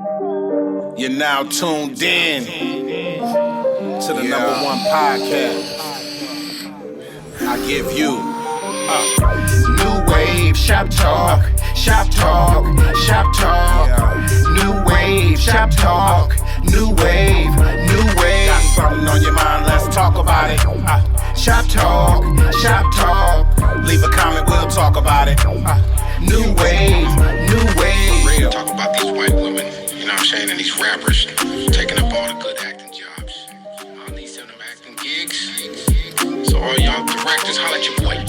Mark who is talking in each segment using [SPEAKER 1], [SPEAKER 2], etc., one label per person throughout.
[SPEAKER 1] You're now tuned in to the number one podcast. I give you New Wave Shop Talk, Shop Talk, Shop Talk. New Wave Shop Talk, New Wave, New Wave. Got something on your mind? Let's talk about it. Shop Talk, Shop Talk. Leave a comment, we'll talk about it. New Wave, New Wave.
[SPEAKER 2] Talk about these white women, you know what I'm saying, and these rappers taking up all the good acting jobs. All these them acting gigs. So all y'all directors, holla at your boy.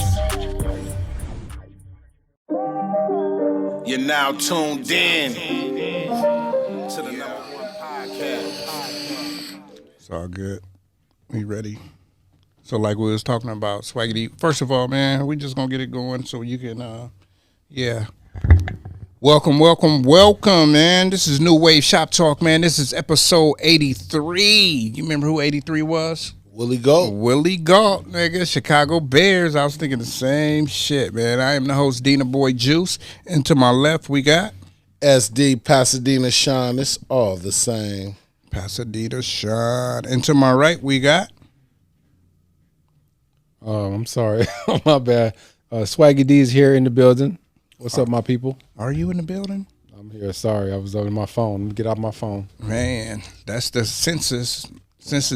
[SPEAKER 1] You're now tuned in to the number one podcast.
[SPEAKER 3] It's all good. We ready. So like we was talking about, Swaggy D. First of all, man, we just gonna get it going so you can, yeah. Welcome, man. This is New Wave Shop Talk, man. This is episode 83. You remember who 83 was?
[SPEAKER 4] Willie Galt,
[SPEAKER 3] nigga. Chicago Bears. I was thinking the same shit, man. I am the host, Dina Boy Juice. And to my left, we got
[SPEAKER 4] SD, Pasadena, Sean. It's all the same.
[SPEAKER 3] Pasadena, Sean. And to my right, we got
[SPEAKER 5] I'm sorry. My bad. Swaggy D is here in the building. What's up, my people?
[SPEAKER 3] Are you in the building?
[SPEAKER 5] I'm here. Sorry, I was on my phone. Let me get out my phone.
[SPEAKER 3] Man, that's the census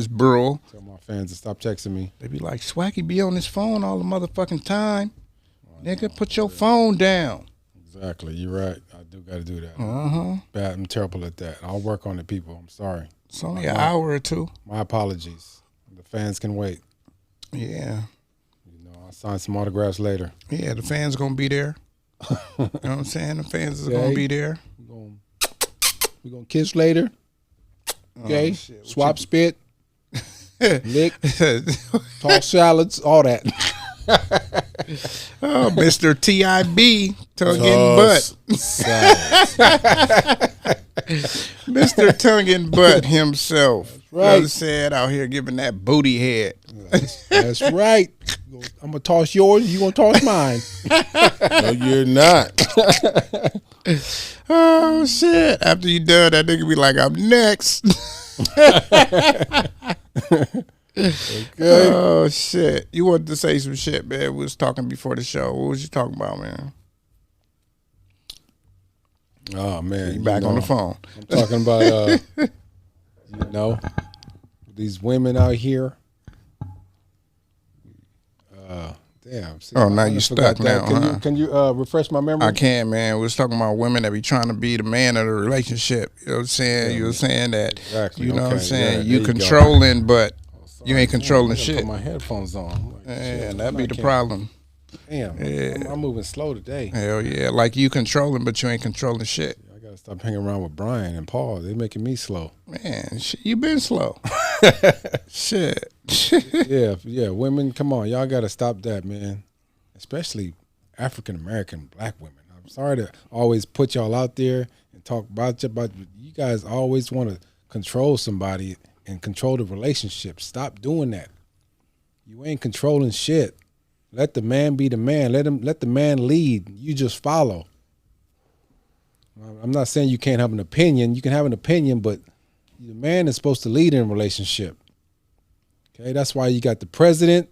[SPEAKER 3] bureau.
[SPEAKER 5] Tell my fans to stop texting me.
[SPEAKER 3] They be like, Swaggy be on his phone all the motherfucking time. Nigga, put your phone down.
[SPEAKER 5] Exactly. You're right. I do got to do that. Bad. I'm terrible at that. I'll work on it, people. I'm sorry.
[SPEAKER 3] It's only an hour or two.
[SPEAKER 5] My apologies. The fans can wait.
[SPEAKER 3] Yeah.
[SPEAKER 5] You know, I'll sign some autographs later.
[SPEAKER 3] Yeah, the fans going to be there. You know what I'm saying? The fans are going to be there.
[SPEAKER 5] We're going to kiss later. Okay? Swap spit. Lick. Toss salads. All that.
[SPEAKER 3] Oh, Mr. T.I.B. tongue in butt. Mr. Tongue in butt himself. That's right. You know what I'm saying? Out here giving that booty head.
[SPEAKER 5] That's right. I'm going to toss yours. You going to toss mine.
[SPEAKER 4] No, you're not.
[SPEAKER 3] Oh, shit. After you done, that nigga be like, I'm next. Okay. Oh, shit. You wanted to say some shit, man. We was talking before the show. What was you talking about, man?
[SPEAKER 5] Oh, man.
[SPEAKER 3] You back on the phone.
[SPEAKER 5] I'm talking about, you know, these women out here. Damn. See,
[SPEAKER 3] oh, now you stuck now, huh?
[SPEAKER 5] Can you refresh my memory?
[SPEAKER 3] I can, man. We was talking about women that be trying to be the man of the relationship. You know what I'm saying? Yeah, you were saying that, exactly. You know what I'm saying? Yeah, you controlling, but you ain't controlling shit.
[SPEAKER 5] Put my headphones on. Like,
[SPEAKER 3] yeah, that'd be the problem.
[SPEAKER 5] Damn,
[SPEAKER 3] yeah.
[SPEAKER 5] I'm moving slow today.
[SPEAKER 3] Hell yeah, like you controlling, but you ain't controlling shit.
[SPEAKER 5] I gotta stop hanging around with Brian and Paul. They making me slow.
[SPEAKER 3] Man, you been slow. Shit.
[SPEAKER 5] yeah. Women, come on, y'all gotta stop that, man. Especially African American black women. I'm sorry to always put y'all out there and talk about you, but you guys always want to control somebody and control the relationship. Stop doing that. You ain't controlling shit. Let the man be the man. Let the man lead. You just follow. I'm not saying you can't have an opinion. You can have an opinion, but the man is supposed to lead in a relationship. Okay, that's why you got the president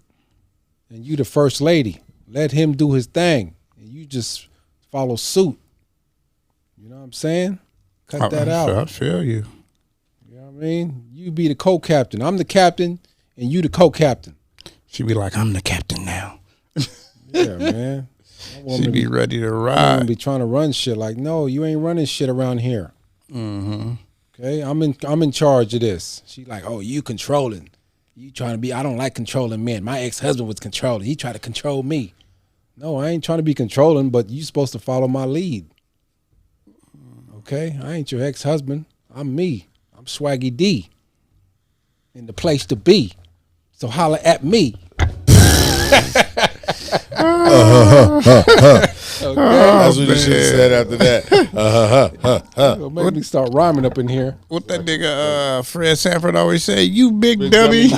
[SPEAKER 5] and you the first lady. Let him do his thing, and you just follow suit. You know what I'm saying? Cut that out.
[SPEAKER 3] I feel you.
[SPEAKER 5] You know what I mean? You be the co-captain. I'm the captain, and you the co-captain.
[SPEAKER 3] She be like, I'm the captain now.
[SPEAKER 5] Yeah, man.
[SPEAKER 3] She be ready to ride.
[SPEAKER 5] Be trying to run shit. Like, no, you ain't running shit around here.
[SPEAKER 3] Mm-hmm.
[SPEAKER 5] Okay, I'm in charge of this. She like, oh, you controlling. You trying to be, I don't like controlling men. My ex-husband was controlling. He tried to control me. No, I ain't trying to be controlling, but you supposed to follow my lead. Okay? I ain't your ex-husband. I'm me. I'm Swaggy D. In the place to be. So holla at me.
[SPEAKER 4] Okay. That's what you should have said after that.
[SPEAKER 5] Make me start rhyming up in here.
[SPEAKER 3] What that nigga Fred Sanford always say? You big dummy.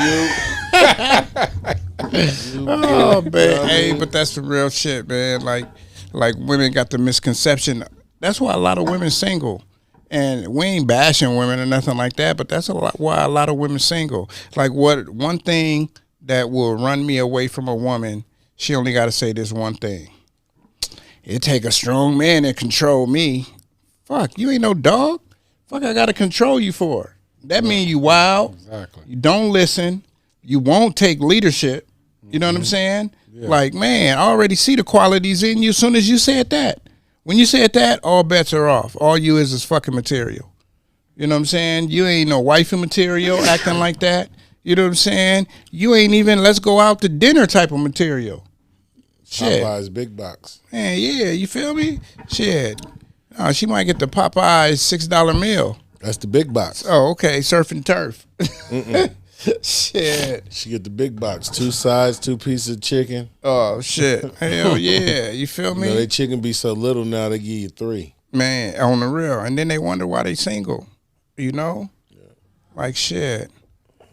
[SPEAKER 3] Oh man, hey, but that's the real shit, man. Like women got the misconception. That's why a lot of women single. And we ain't bashing women or nothing like that, but that's why a lot of women single. Like one thing that will run me away from a woman, she only got to say this one thing. It take a strong man to control me. Fuck, you ain't no dog. Fuck, I got to control you for. That mean you wild.
[SPEAKER 5] Exactly.
[SPEAKER 3] You don't listen. You won't take leadership. You know what I'm saying? Yeah. Like, man, I already see the qualities in you as soon as you said that. When you said that, all bets are off. All you is fucking material. You know what I'm saying? You ain't no wifey material acting like that. You know what I'm saying? You ain't even let's go out to dinner type of material. Shit.
[SPEAKER 4] Popeye's big box.
[SPEAKER 3] Man, yeah, you feel me? Shit. She might get the Popeye's $6 meal.
[SPEAKER 4] That's the big box.
[SPEAKER 3] Oh, okay. Surf and turf. Shit.
[SPEAKER 4] She get the big box. 2 sides, 2 pieces of chicken.
[SPEAKER 3] Oh, shit. Hell yeah. You feel me?
[SPEAKER 4] You know, they chicken be so little now they give you 3.
[SPEAKER 3] Man, on the real. And then they wonder why they single. You know? Yeah. Like shit.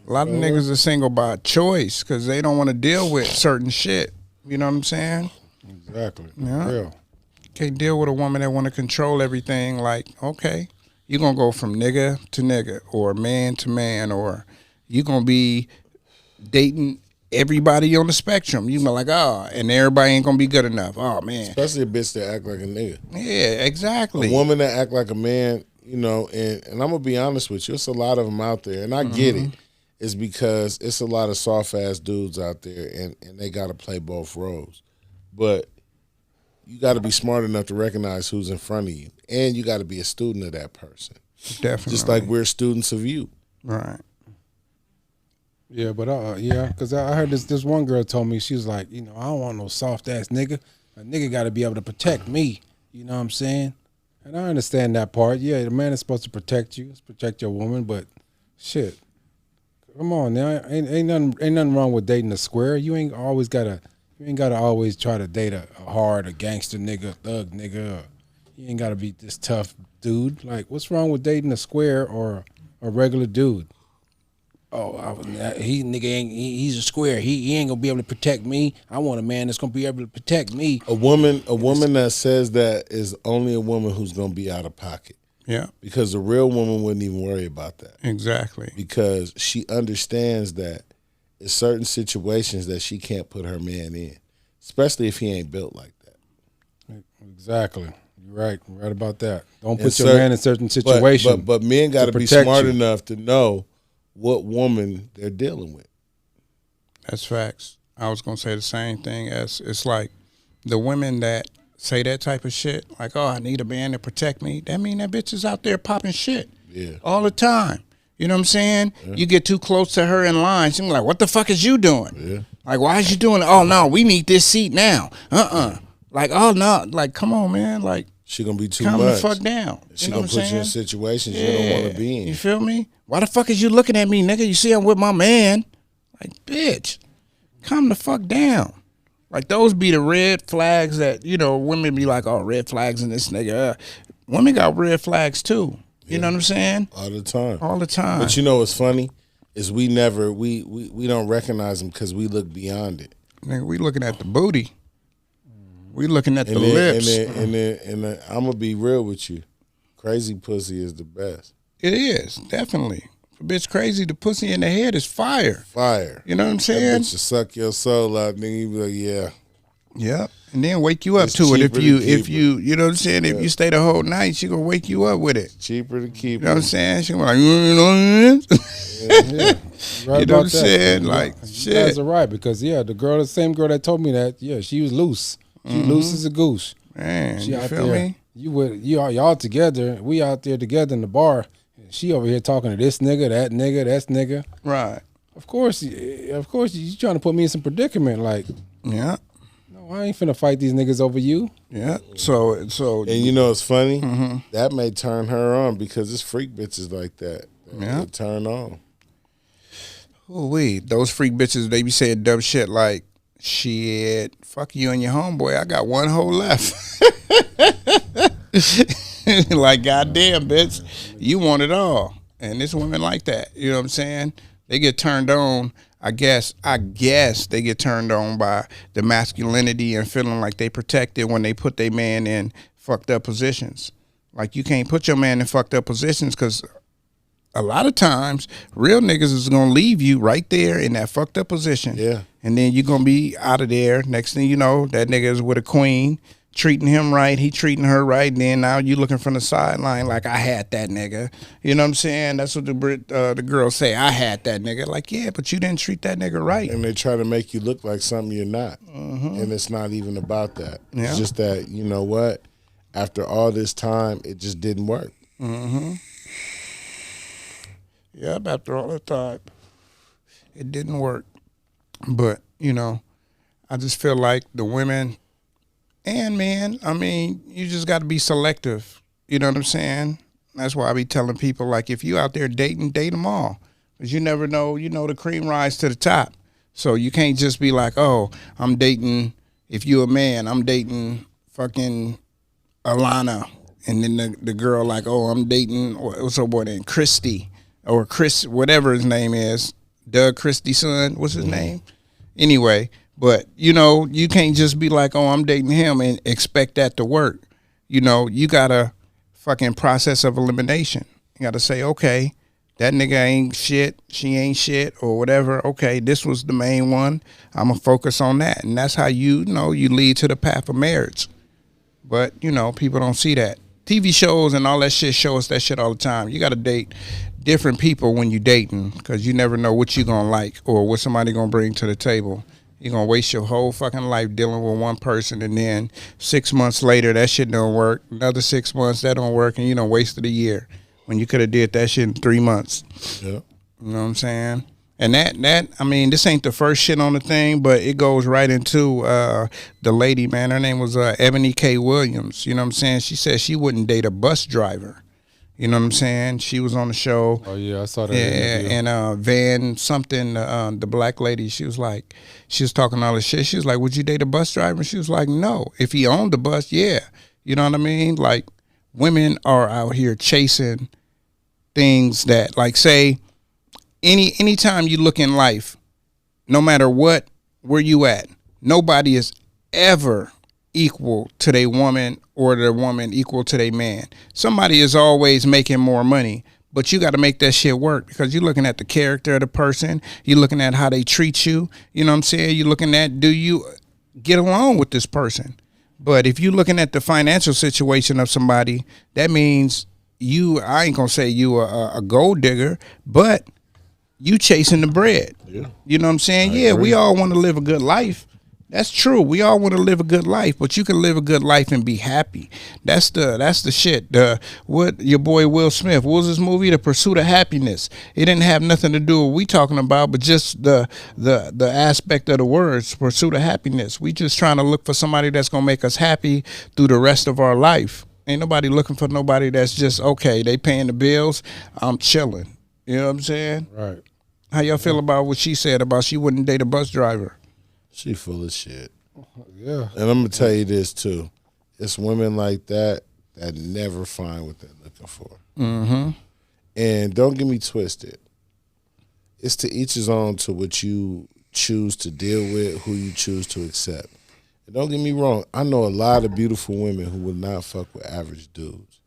[SPEAKER 3] A lot of niggas are single by choice because they don't want to deal with certain shit. You know what I'm saying?
[SPEAKER 5] Exactly.
[SPEAKER 3] Yeah.
[SPEAKER 5] Real.
[SPEAKER 3] Can't deal with a woman that want to control everything. Like, okay, you're going to go from nigga to nigga or man to man, or you're going to be dating everybody on the spectrum. You know, like, oh, and everybody ain't going to be good enough. Oh, man.
[SPEAKER 4] Especially a bitch that act like a nigga.
[SPEAKER 3] Yeah, exactly.
[SPEAKER 4] A woman that act like a man, you know, and I'm going to be honest with you, it's a lot of them out there, and I get it. It's because it's a lot of soft-ass dudes out there, and they got to play both roles. But you got to be smart enough to recognize who's in front of you, and you got to be a student of that person.
[SPEAKER 3] Definitely.
[SPEAKER 4] Just like we're students of you.
[SPEAKER 3] Right.
[SPEAKER 5] Yeah, but yeah, because I heard this one girl told me, she was like, you know, I don't want no soft-ass nigga. A nigga got to be able to protect me. You know what I'm saying? And I understand that part. Yeah, the man is supposed to protect you, protect your woman, but shit. Come on now, ain't nothing wrong with dating a square. You ain't gotta always try to date a hard, a gangster nigga, thug nigga. You ain't gotta be this tough dude. Like, what's wrong with dating a square or a regular dude? Oh, he's a square. He ain't gonna be able to protect me. I want a man that's gonna be able to protect me.
[SPEAKER 4] A woman that says that is only a woman who's gonna be out of pocket.
[SPEAKER 3] Yeah.
[SPEAKER 4] Because the real woman wouldn't even worry about that.
[SPEAKER 3] Exactly.
[SPEAKER 4] Because she understands that in certain situations that she can't put her man in, especially if he ain't built like that.
[SPEAKER 5] Exactly. You're right. You're right about that. Don't put your man in certain situations.
[SPEAKER 4] But men got to be smart enough to know what woman they're dealing with.
[SPEAKER 3] That's facts. I was going to say the same thing. As it's like the women that say that type of shit, like, oh, I need a man to protect me. That mean that bitch is out there popping shit all the time. You know what I'm saying? Yeah. You get too close to her in line, she's like, what the fuck is you doing?
[SPEAKER 4] Yeah.
[SPEAKER 3] Like, why is you doing it? Oh, no, we need this seat now. Like, oh, no. Like, come on, man. Like,
[SPEAKER 4] she going to be too much.
[SPEAKER 3] Calm the fuck down.
[SPEAKER 4] She going to put you in situations you don't want to be in.
[SPEAKER 3] You feel me? Why the fuck is you looking at me, nigga? You see I'm with my man. Like, bitch, calm the fuck down. Like, those be the red flags that, you know, women be like, oh, red flags in this nigga. Women got red flags, too. You know what I'm saying?
[SPEAKER 4] All the time.
[SPEAKER 3] All the time.
[SPEAKER 4] But you know what's funny? Is we don't recognize them because we look beyond it.
[SPEAKER 3] Nigga, we looking at the booty. We looking at the lips.
[SPEAKER 4] And then I'm going to be real with you. Crazy pussy is the best.
[SPEAKER 3] It is, definitely. If a bitch crazy, the pussy in the head is fire.
[SPEAKER 4] Fire.
[SPEAKER 3] You know what I'm saying?
[SPEAKER 4] That bitch will suck your soul out, nigga. You be like, yeah.
[SPEAKER 3] Yep. And then wake you up to it if you know what I'm saying? If you stay the whole night, she gonna wake you up with it.
[SPEAKER 4] It's cheaper to keep.
[SPEAKER 3] You know what I'm saying? She gonna like, you know what I'm saying?
[SPEAKER 5] Right,
[SPEAKER 3] you know what I'm saying? Like, shit.
[SPEAKER 5] You guys are right, because the same girl that told me that, she was loose. She loose as a goose.
[SPEAKER 3] Man,
[SPEAKER 5] she
[SPEAKER 3] you
[SPEAKER 5] out
[SPEAKER 3] feel
[SPEAKER 5] there,
[SPEAKER 3] me?
[SPEAKER 5] Y'all together. We out there together in the bar. She over here talking to this nigga, that nigga.
[SPEAKER 3] Right.
[SPEAKER 5] Of course, you trying to put me in some predicament. Like,
[SPEAKER 3] yeah.
[SPEAKER 5] No, I ain't finna fight these niggas over you.
[SPEAKER 3] Yeah. So.
[SPEAKER 4] And you know it's funny? That may turn her on because it's freak bitches like that. They turn on.
[SPEAKER 3] Ooh-wee. Those freak bitches, they be saying dumb shit like, shit, fuck you and your homeboy. I got one hole left. Like, goddamn, bitch, you want it all. And there's women like that. You know what I'm saying? They get turned on. I guess they get turned on by the masculinity and feeling like they protected when they put their man in fucked up positions. Like, you can't put your man in fucked up positions, because a lot of times real niggas is gonna leave you right there in that fucked up position.
[SPEAKER 4] Yeah.
[SPEAKER 3] And then you're gonna be out of there. Next thing you know, that nigga is with a queen, treating him right, he treating her right. And then now you looking from the sideline like, I had that nigga. You know what I'm saying? That's what the girls say. I had that nigga. Like, yeah, but you didn't treat that nigga right.
[SPEAKER 4] And they try to make you look like something you're not. And it's not even about that.
[SPEAKER 3] Yeah.
[SPEAKER 4] It's just that, you know what? After all this time, it just didn't work.
[SPEAKER 3] Yep, after all the time, it didn't work. But, you know, I just feel like the women and men, I mean, you just got to be selective. You know what I'm saying? That's why I be telling people, like, if you out there dating, date them all. Because you never know, you know, the cream rise to the top. So you can't just be like, oh, I'm dating, if you a man, I'm dating fucking Alana. And then the girl like, oh, I'm dating, what's her boy name, Christy. Or Chris, whatever his name is, Doug Christie's son, what's his name? Anyway, but, you know, you can't just be like, oh, I'm dating him and expect that to work. You know, you got a fucking process of elimination. You got to say, okay, that nigga ain't shit, she ain't shit, or whatever. Okay, this was the main one. I'm going to focus on that. And that's how you know, you lead to the path of marriage. But, you know, people don't see that. TV shows and all that shit show us that shit all the time. You got to date different people when you dating, because you never know what you gonna like or what somebody gonna bring to the table. You're gonna waste your whole fucking life dealing with one person, and then 6 months later that shit don't work. Another 6 months that don't work, and you done wasted a year when you could have did that shit in 3 months.
[SPEAKER 4] Yeah.
[SPEAKER 3] You know what I'm saying? And that I mean, this ain't the first shit on the thing, but it goes right into the lady, man. Her name was Eboni K Williams. You know what I'm saying? She said she wouldn't date a bus driver. You know what I'm saying? She was on the show.
[SPEAKER 5] Oh yeah, I saw that.
[SPEAKER 3] Yeah, and Van something, the black lady, she was talking all this shit. She was like, would you date a bus driver? She was like, no. If he owned the bus, yeah. You know what I mean? Like, women are out here chasing things that, like, say, anytime you look in life, no matter what, where you at, nobody is ever equal to their woman or their woman equal to their man. Somebody is always making more money, but you got to make that shit work, because you're looking at the character of the person. You're looking at how they treat you. You know what I'm saying? You're looking at, do you get along with this person? But if you're looking at the financial situation of somebody, that means I ain't going to say you a gold digger, but you chasing the bread. Yeah. You know what I'm saying? Yeah, we all want to live a good life. That's true. We all want to live a good life, but you can live a good life and be happy. That's the shit. What your boy Will Smith, what was his movie? The Pursuit of Happiness. It didn't have nothing to do with what we talking about, but just the aspect of the words, pursuit of happiness. We just trying to look for somebody that's gonna make us happy through the rest of our life. Ain't nobody looking for nobody that's just, okay, they paying the bills, I'm chilling. You know what I'm saying?
[SPEAKER 5] Right.
[SPEAKER 3] How y'all feel about what she said about she wouldn't date a bus driver?
[SPEAKER 4] She full of shit.
[SPEAKER 5] Yeah.
[SPEAKER 4] And I'm gonna tell you this too. It's women like that never find what they're looking for.
[SPEAKER 3] Mm-hmm.
[SPEAKER 4] And don't get me twisted. It's to each his own to what you choose to deal with, who you choose to accept. And don't get me wrong, I know a lot of beautiful women who would not fuck with average dudes.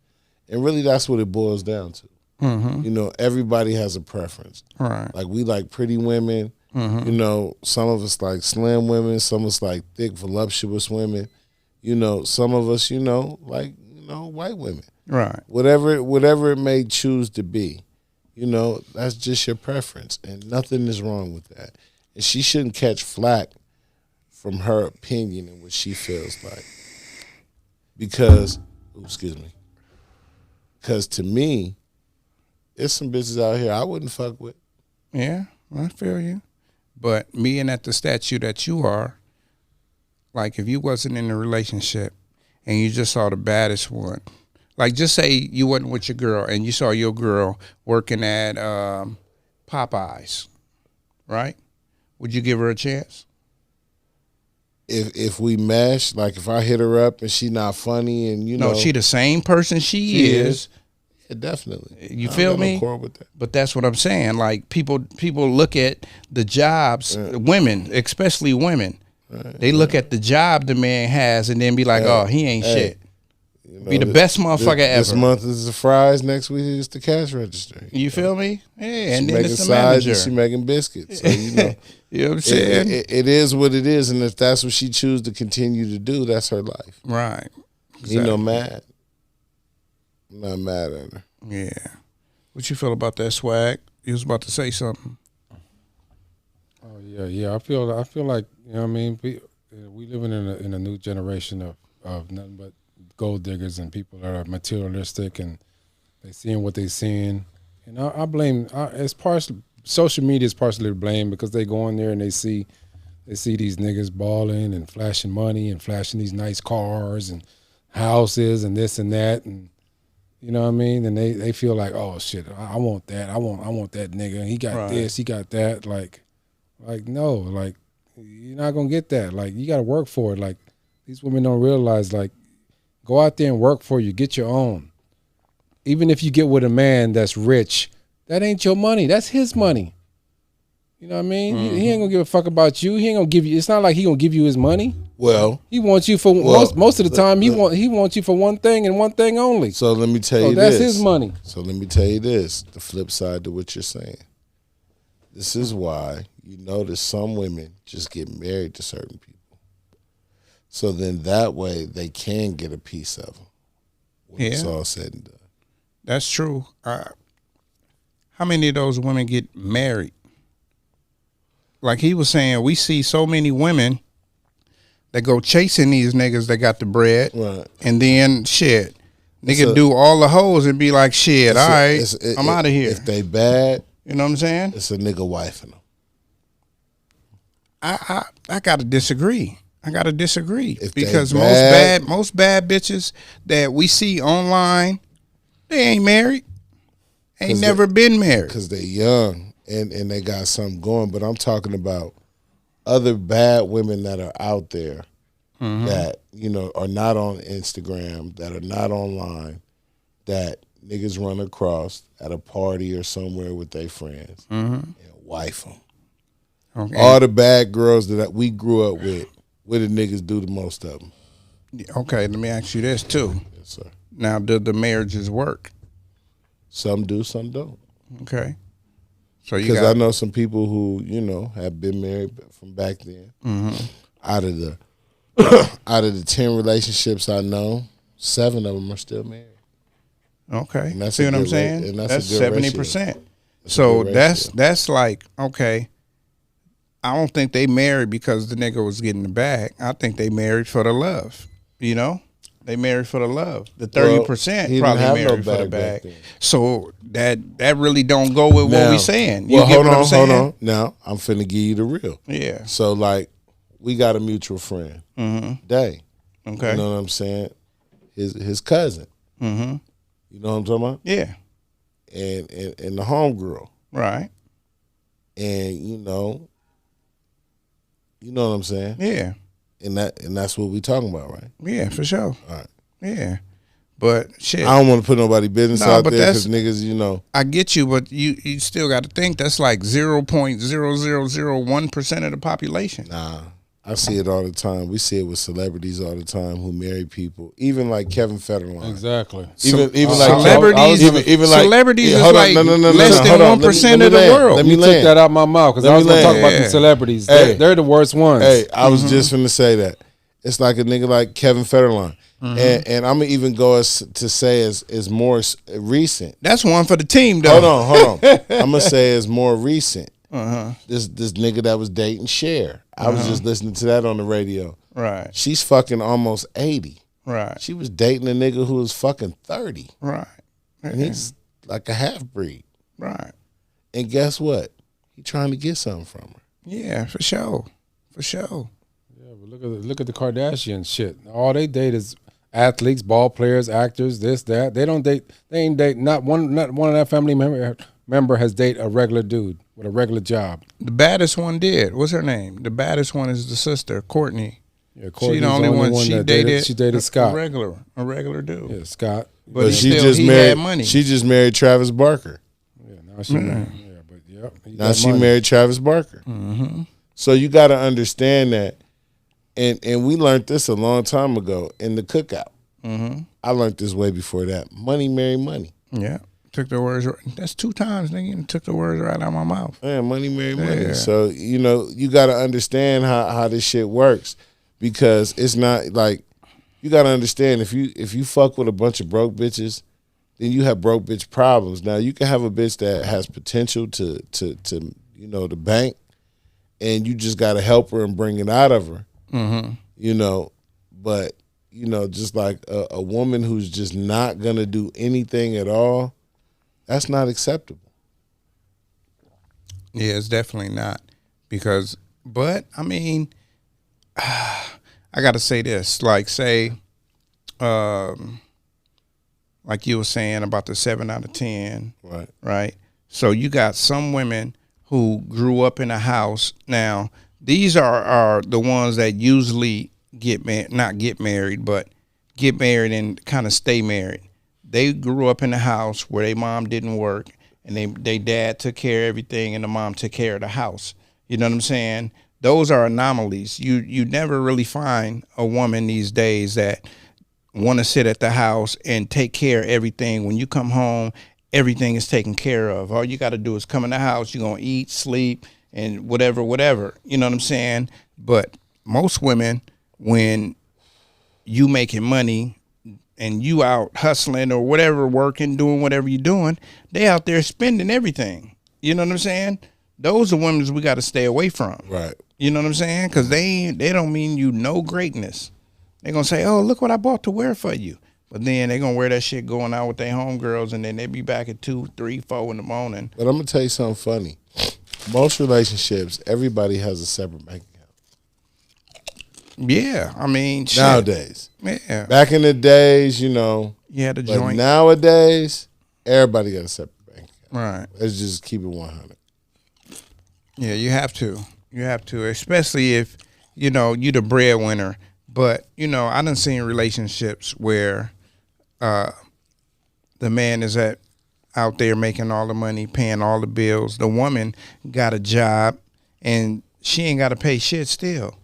[SPEAKER 4] And really that's what it boils down to.
[SPEAKER 3] Mm-hmm.
[SPEAKER 4] You know, everybody has a preference.
[SPEAKER 3] Right.
[SPEAKER 4] Like, we like pretty women.
[SPEAKER 3] Mm-hmm.
[SPEAKER 4] You know, some of us like slim women. Some of us like thick, voluptuous women. You know, some of us, like, white women.
[SPEAKER 3] Right.
[SPEAKER 4] Whatever it may choose to be, that's just your preference. And nothing is wrong with that. And she shouldn't catch flack from her opinion and what she feels like. Because to me, there's some bitches out here I wouldn't fuck with.
[SPEAKER 3] Yeah, I feel you. But being at the statue that you are, like, if you wasn't in a relationship and you just saw the baddest one, like, just say you wasn't with your girl and you saw your girl working at Popeyes, right? Would you give her a chance?
[SPEAKER 4] If we mesh, like if I hit her up and she not funny and
[SPEAKER 3] No, she the same person she is.
[SPEAKER 4] Yeah, definitely.
[SPEAKER 3] You feel me?
[SPEAKER 4] No quarrel with that.
[SPEAKER 3] But that's what I'm saying. Like, people look at the jobs, women, especially women. They look at the job the man has and then be like, oh, he ain't shit. Be the best motherfucker ever.
[SPEAKER 4] This month is the fries. Next week is the cash register.
[SPEAKER 3] You feel me? Yeah, and then
[SPEAKER 4] making
[SPEAKER 3] it's the
[SPEAKER 4] sides
[SPEAKER 3] manager.
[SPEAKER 4] and she making biscuits. So, you know,
[SPEAKER 3] You know what I'm saying?
[SPEAKER 4] it is what it is, and if that's what she chooses to continue to do, that's her life.
[SPEAKER 3] Right.
[SPEAKER 4] You know, mad. I'm not mad at her.
[SPEAKER 3] Yeah. What you feel about that, Swag? You was about to say something.
[SPEAKER 5] Oh yeah. I feel like, you know what I mean. We living in a new generation of nothing but gold diggers and people that are materialistic and they seeing what they seeing. And I blame. It's partially social media is partially to blame because they go in there and they see these niggas balling and flashing money and flashing these nice cars and houses and this and that, and you know what I mean. And they feel like, oh shit, I want that. I want that nigga. He got this. He got that. Like no, like you're not gonna get that. Like you got to work for it. Like these women don't realize. Like go out there and work for you. Get your own. Even if you get with a man that's rich, that ain't your money. That's his money. You know what I mean? Mm-hmm. He ain't gonna give a fuck about you. He ain't gonna give you. It's not like he gonna give you his money.
[SPEAKER 4] Well,
[SPEAKER 5] he wants you for most of the time. He wants you for one thing and one thing only.
[SPEAKER 4] So let me tell you
[SPEAKER 5] that's
[SPEAKER 4] this.
[SPEAKER 5] His money.
[SPEAKER 4] So let me tell you this. The flip side to what you're saying. This is why you notice some women just get married to certain people. So then that way they can get a piece of them when it's all said and done.
[SPEAKER 3] That's true. How many of those women get married? Like he was saying, we see so many women that go chasing these niggas that got the bread,
[SPEAKER 4] right.
[SPEAKER 3] And then shit, nigga do all the hoes and be like, shit, all right, I'm out of here.
[SPEAKER 4] If they bad,
[SPEAKER 3] you know what I'm saying?
[SPEAKER 4] It's a nigga wifing them.
[SPEAKER 3] I gotta disagree. Because most bad bitches that we see online, they ain't married. Ain't never been married.
[SPEAKER 4] Because they young and they got something going. But I'm talking about other bad women that are out there that, you know, are not on Instagram, that are not online, that niggas run across at a party or somewhere with their friends and wife them. Okay. All the bad girls that we grew up with, what did niggas do to most of them?
[SPEAKER 3] Okay, let me ask you this too.
[SPEAKER 4] Yes, sir.
[SPEAKER 3] Now, do the marriages work?
[SPEAKER 4] Some do, some don't.
[SPEAKER 3] Okay. So
[SPEAKER 4] because I know some people who, you know, have been married from back then. Out of the 10 relationships I know, 7 of them are still married.
[SPEAKER 3] Okay. And that's, see what I'm saying?
[SPEAKER 4] And
[SPEAKER 3] that's 70%. So that's like, okay, I don't think they married because the nigga was getting the bag. I think they married for the love, you know? They married for the love. The 30% probably married for the bag. So that really don't go with what we saying. You get what I'm saying?
[SPEAKER 4] Hold on. Now, I'm finna give you the real.
[SPEAKER 3] Yeah.
[SPEAKER 4] So, like, we got a mutual friend, Day.
[SPEAKER 3] Okay.
[SPEAKER 4] You know what I'm saying? His cousin. You know what I'm talking about?
[SPEAKER 3] Yeah.
[SPEAKER 4] And the homegirl.
[SPEAKER 3] Right.
[SPEAKER 4] And, you know what I'm saying?
[SPEAKER 3] Yeah.
[SPEAKER 4] And that's what we talking about, right?
[SPEAKER 3] Yeah, for sure.
[SPEAKER 4] All right.
[SPEAKER 3] Yeah. But shit.
[SPEAKER 4] I don't want to put nobody business out there because niggas, you know.
[SPEAKER 3] I get you, but you still got to think that's like 0.0001% of the population.
[SPEAKER 4] Nah. I see it all the time. We see it with celebrities all the time who marry people, even like Kevin Federline.
[SPEAKER 5] Exactly.
[SPEAKER 4] Even like
[SPEAKER 3] celebrities. Even like celebrities is like less than 1% of the world.
[SPEAKER 5] Let me take that out my mouth because I was going to talk about the celebrities. They're the worst ones.
[SPEAKER 4] Hey, I was just going to say that. It's like a nigga like Kevin Federline. And I'm going to even go to say as more recent.
[SPEAKER 3] That's one for the team, though.
[SPEAKER 4] Hold on. I'm going to say as more recent. This nigga that was dating Cher. I was just listening to that on the radio.
[SPEAKER 3] Right.
[SPEAKER 4] She's fucking almost 80.
[SPEAKER 3] Right.
[SPEAKER 4] She was dating a nigga who was fucking 30.
[SPEAKER 3] Right.
[SPEAKER 4] And he's like a half-breed.
[SPEAKER 3] Right.
[SPEAKER 4] And guess what? He trying to get something from her.
[SPEAKER 3] Yeah, for sure. For sure.
[SPEAKER 5] Yeah, but look at the Kardashian shit. All they date is athletes, ball players, actors, this, that. They ain't date not one of that family member has dated a regular dude with a regular job.
[SPEAKER 3] The baddest one did. What's her name? The baddest one is the sister, Courtney.
[SPEAKER 5] Yeah, Courtney's
[SPEAKER 3] she the only one she dated.
[SPEAKER 5] She dated Scott.
[SPEAKER 3] A regular dude.
[SPEAKER 5] Yeah, Scott.
[SPEAKER 4] But she had money. She just married Travis Barker.
[SPEAKER 5] Yeah, now she married. Yeah, but
[SPEAKER 4] now she married Travis Barker. So you got to understand that, and we learned this a long time ago in the cookout. I learned this way before that. Money, marry money.
[SPEAKER 3] Yeah. Took the words. That's 2 times, nigga. Took the words right out of my mouth.
[SPEAKER 4] Yeah, money, marry money.
[SPEAKER 3] Yeah.
[SPEAKER 4] So, you know, you got to understand how this shit works, because it's not like, you got to understand, if you fuck with a bunch of broke bitches, then you have broke bitch problems. Now, you can have a bitch that has potential to you know, the bank, and you just got to help her and bring it out of her. You know, but, you know, just like a woman who's just not going to do anything at all, that's not acceptable.
[SPEAKER 3] Yeah, it's definitely not. But I mean, I got to say this. Like, say, like you were saying about the 7 out of 10. Right. So you got some women who grew up in a house. Now, these are the ones that usually not get married, but get married and kind of stay married. They grew up in a house where their mom didn't work, and they dad took care of everything, and the mom took care of the house. You know what I'm saying? Those are anomalies. You never really find a woman these days that want to sit at the house and take care of everything. When you come home, everything is taken care of. All you got to do is come in the house. You're going to eat, sleep, and whatever. You know what I'm saying? But most women, when you making money and you out hustling or whatever, working, doing whatever you're doing, they out there spending everything. You know what I'm saying? Those are women we got to stay away from.
[SPEAKER 4] Right.
[SPEAKER 3] You know what I'm saying? Because they don't mean you no greatness. They're going to say, oh, look what I bought to wear for you. But then they're going to wear that shit going out with their homegirls, and then they be back at 2, 3, 4 in the morning.
[SPEAKER 4] But I'm going to tell you something funny. Most relationships, everybody has a separate bank account.
[SPEAKER 3] Yeah, I mean, shit.
[SPEAKER 4] Nowadays.
[SPEAKER 3] Yeah.
[SPEAKER 4] Back in the days, you know.
[SPEAKER 3] You had a
[SPEAKER 4] but
[SPEAKER 3] joint.
[SPEAKER 4] nowadays, everybody got a separate bank account.
[SPEAKER 3] Right.
[SPEAKER 4] Let's just keep it 100.
[SPEAKER 3] Yeah, you have to. You have to, especially if, you know, you the breadwinner. But, you know, I done seen relationships where the man is out there making all the money, paying all the bills. The woman got a job, and she ain't got to pay shit still.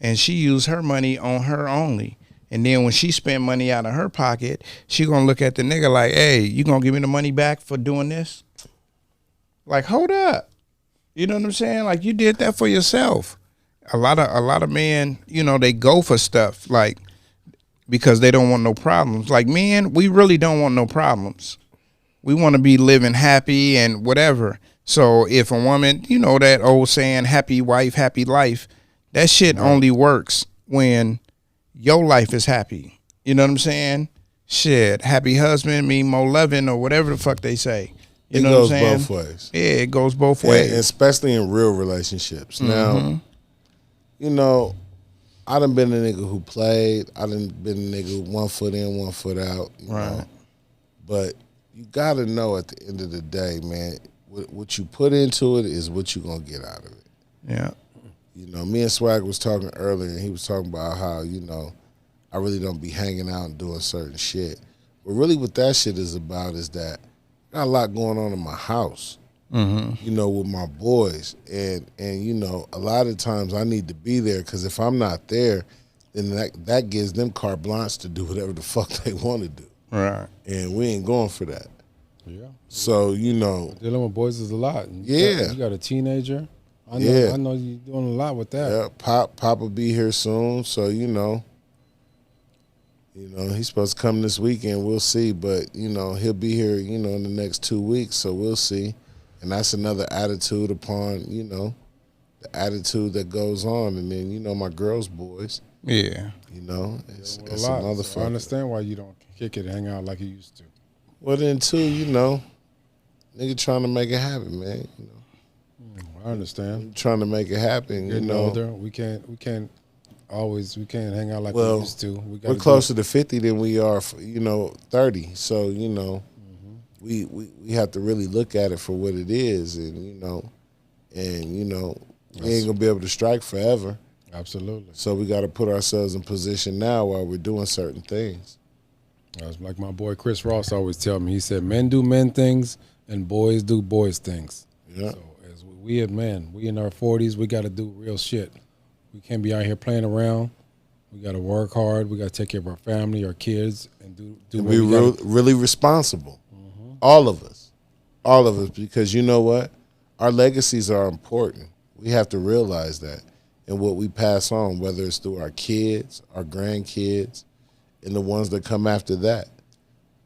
[SPEAKER 3] And she used her money on her only. And then when she spent money out of her pocket, she going to look at the nigga like, hey, you going to give me the money back for doing this? Like, hold up. You know what I'm saying? Like, you did that for yourself. A lot of men, you know, they go for stuff like because they don't want no problems. Like, men, we really don't want no problems. We want to be living happy and whatever. So if a woman, you know, that old saying, happy wife, happy life, that shit only works when your life is happy. You know what I'm saying? Shit, happy husband mean more loving or whatever the fuck they say. You know what I'm saying?
[SPEAKER 4] It goes both ways.
[SPEAKER 3] Yeah, it goes both ways.
[SPEAKER 4] Especially in real relationships. Now, you know, I done been a nigga who played. I done been a nigga who 1 foot in, 1 foot out. You know? But you got to know at the end of the day, man, what you put into it is what you going to get out of it.
[SPEAKER 3] Yeah.
[SPEAKER 4] You know, me and Swag was talking earlier, and he was talking about how, you know, I really don't be hanging out and doing certain shit. But really what that shit is about is that I got a lot going on in my house, you know, with my boys. And you know, a lot of times I need to be there because if I'm not there, then that gives them carte blanche to do whatever the fuck they want to do.
[SPEAKER 3] Right.
[SPEAKER 4] And we ain't going for that.
[SPEAKER 5] Yeah.
[SPEAKER 4] So, you know.
[SPEAKER 5] Dealing with boys is a lot. You got a teenager. I know you're doing a lot with that.
[SPEAKER 4] Yeah, Pop will be here soon, so you know, he's supposed to come this weekend. We'll see, but you know, he'll be here, you know, in the next 2 weeks, so we'll see. And that's another attitude upon, you know, the attitude that goes on. And then, you know, my girls' boys.
[SPEAKER 3] Yeah.
[SPEAKER 4] You know, it's a
[SPEAKER 5] lot.
[SPEAKER 4] motherfucker.
[SPEAKER 5] So I understand why you don't kick it and hang out like you used to.
[SPEAKER 4] Well, then too, you know, nigga trying to make it happen, man. You know.
[SPEAKER 5] I understand.
[SPEAKER 4] I'm trying to make it happen.
[SPEAKER 5] Getting
[SPEAKER 4] you know,
[SPEAKER 5] older, we can't hang out like we used to.
[SPEAKER 4] We're closer to 50 than we are, you know, 30. So you know, we have to really look at it for what it is, and you know, we ain't gonna be able to strike forever.
[SPEAKER 5] Absolutely.
[SPEAKER 4] So we got to put ourselves in position now while we're doing certain things.
[SPEAKER 5] That's like my boy Chris Ross always tell me. He said, "Men do men things, and boys do boys things."
[SPEAKER 4] Yeah.
[SPEAKER 5] So as we as men, we in our 40s, we got to do real shit. We can't be out here playing around. We got to work hard. We got to take care of our family, our kids, and do
[SPEAKER 4] And
[SPEAKER 5] what
[SPEAKER 4] be
[SPEAKER 5] we gotta.
[SPEAKER 4] really responsible. All of us, because you know what, our legacies are important. We have to realize that, and what we pass on, whether it's through our kids, our grandkids, and the ones that come after that.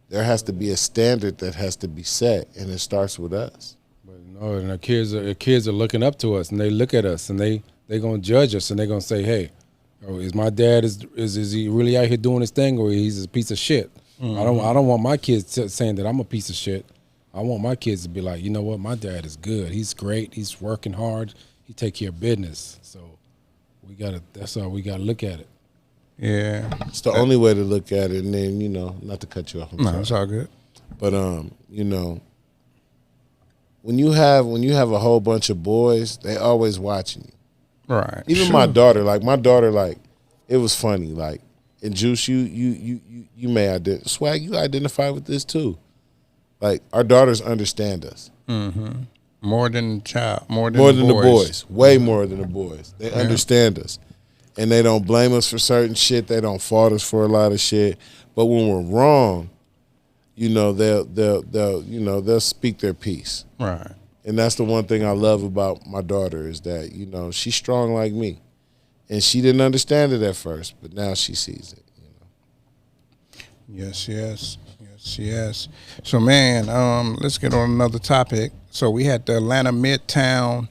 [SPEAKER 4] There has to be a standard that has to be set, and it starts with us.
[SPEAKER 5] But no, and our kids are looking up to us, and they look at us, and they gonna judge us, and they gonna say, "Hey, is my dad is he really out here doing his thing, or he's a piece of shit?" I don't want my kids saying that I'm a piece of shit. I want my kids to be like, you know what, my dad is good. He's great. He's working hard. He take care of business. So that's how we gotta look at it.
[SPEAKER 3] Yeah.
[SPEAKER 4] It's the only way to look at it. And then, not to cut you off.
[SPEAKER 3] No, it's all good.
[SPEAKER 4] But when you have a whole bunch of boys, they always watching you.
[SPEAKER 3] Right.
[SPEAKER 4] Even
[SPEAKER 3] Sure.
[SPEAKER 4] my daughter, it was funny. Like, and Juice, you may identify. Swag, you identify with this too. Like, our daughters understand us.
[SPEAKER 3] Mm-hmm. More than
[SPEAKER 4] the boys. Way more than the boys. They understand us. And they don't blame us for certain shit. They don't fault us for a lot of shit. But when we're wrong, they'll speak their piece.
[SPEAKER 3] Right.
[SPEAKER 4] And that's the one thing I love about my daughter is that, she's strong like me. And she didn't understand it at first, but now she sees it.
[SPEAKER 3] Yes. So, man, let's get on another topic. So we had the Atlanta Midtown,